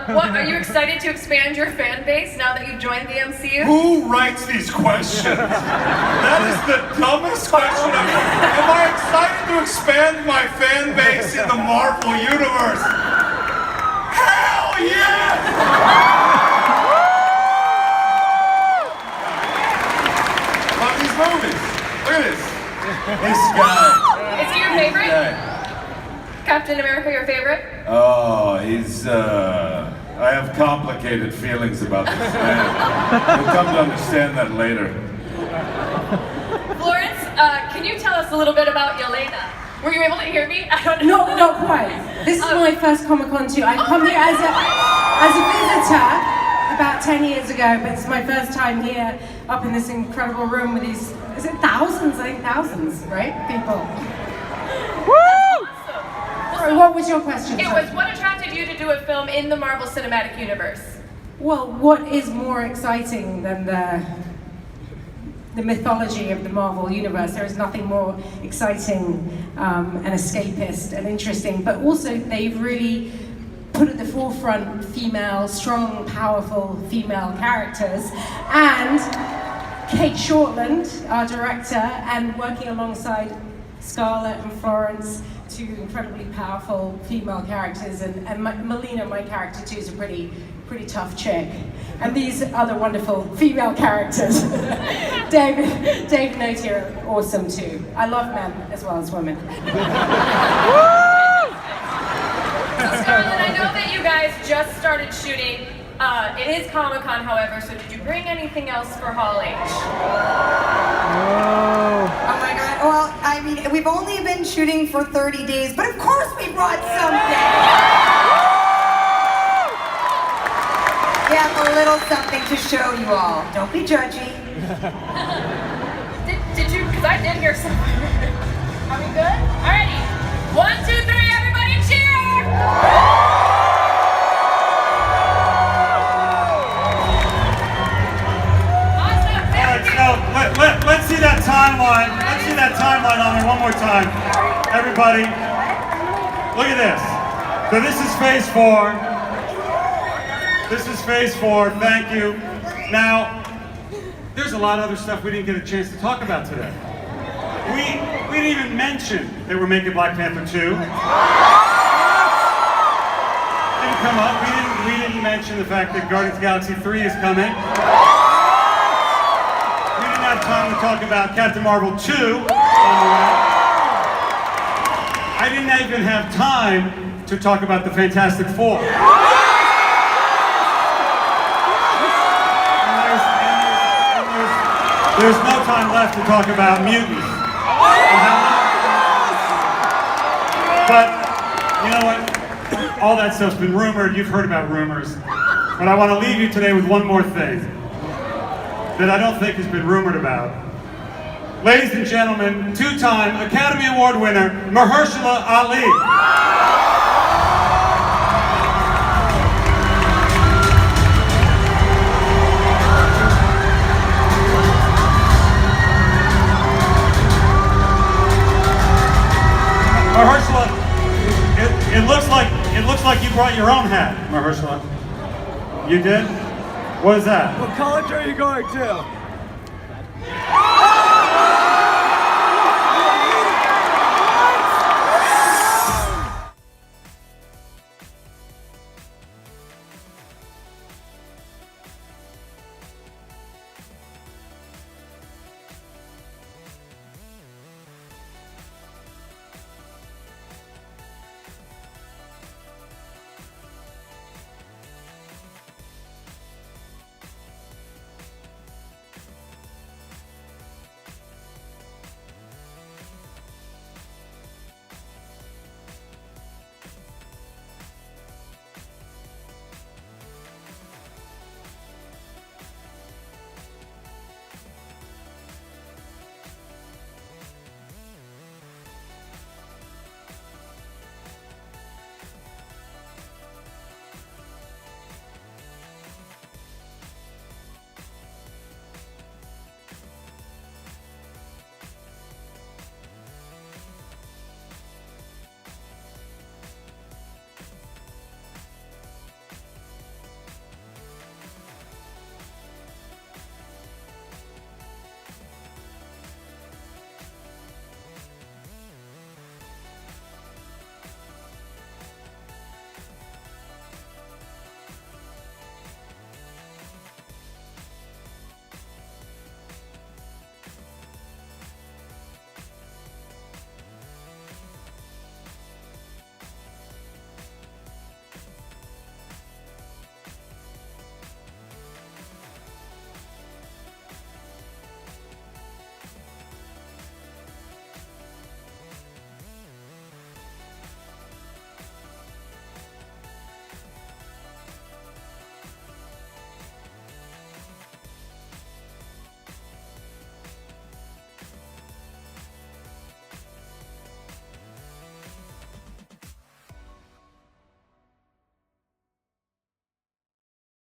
Are you excited to expand your fan base now that you've joined the MCU? Who writes these questions? That is the dumbest question I've ever. Am I excited to expand my fan base in the Marvel Universe? Hell yes! Love these movies. Look at this. This guy. Nancy, your favorite? Captain America, your favorite? Oh, I have complicated feelings about this man. You'll come to understand that later. Florence, can you tell us a little bit about Yelena? Were you able to hear me? I don't know. No, not quite. This is my first Comic-Con too. I come here as a visitor about 10 years ago, but it's my first time here up in this incredible room with these, is it thousands? I think thousands, right? People. Woo! Sorry, what was your question? It was, what attracted you to do a film in the Marvel Cinematic Universe? Well, what is more exciting than the mythology of the Marvel Universe? There is nothing more exciting and escapist and interesting, but also they've really put at the forefront female, strong, powerful female characters, and Kate Shortland, our director, and working alongside Scarlett and Florence, two incredibly powerful female characters, and Melina, my character too, is a pretty tough chick. And these other wonderful female characters. Dave and Oti are awesome too. I love men as well as women. Scarlett, I know that you guys just started shooting. It is Comic-Con, however, so did you bring anything else for Hall H? Oh my God, well, I mean, we've only been shooting for 30 days, but of course we brought something. We have a little something to show you all. Don't be judgy. Did you, because I did hear something. Are we good? Alrighty. 1, 2, 3, everybody cheer! Let's see that timeline. Let's see that timeline on there one more time. Everybody, look at this. So this is phase 4. This is phase 4. Thank you. Now, there's a lot of other stuff we didn't get a chance to talk about today. We didn't even mention that we're making Black Panther 2. Didn't come up. We didn't mention the fact that Guardians of the Galaxy 3 is coming. Have time to talk about Captain Marvel 2 on the way. I didn't even have time to talk about the Fantastic Four. There's no time left to talk about mutants. But you know what? All that stuff's been rumored. You've heard about rumors. But I want to leave you today with one more thing that I don't think has been rumored about. Ladies and gentlemen, 2-time Academy Award winner, Mahershala Ali. Mahershala, it looks like you brought your own hat, Mahershala. You did? What is that? What college are you going to?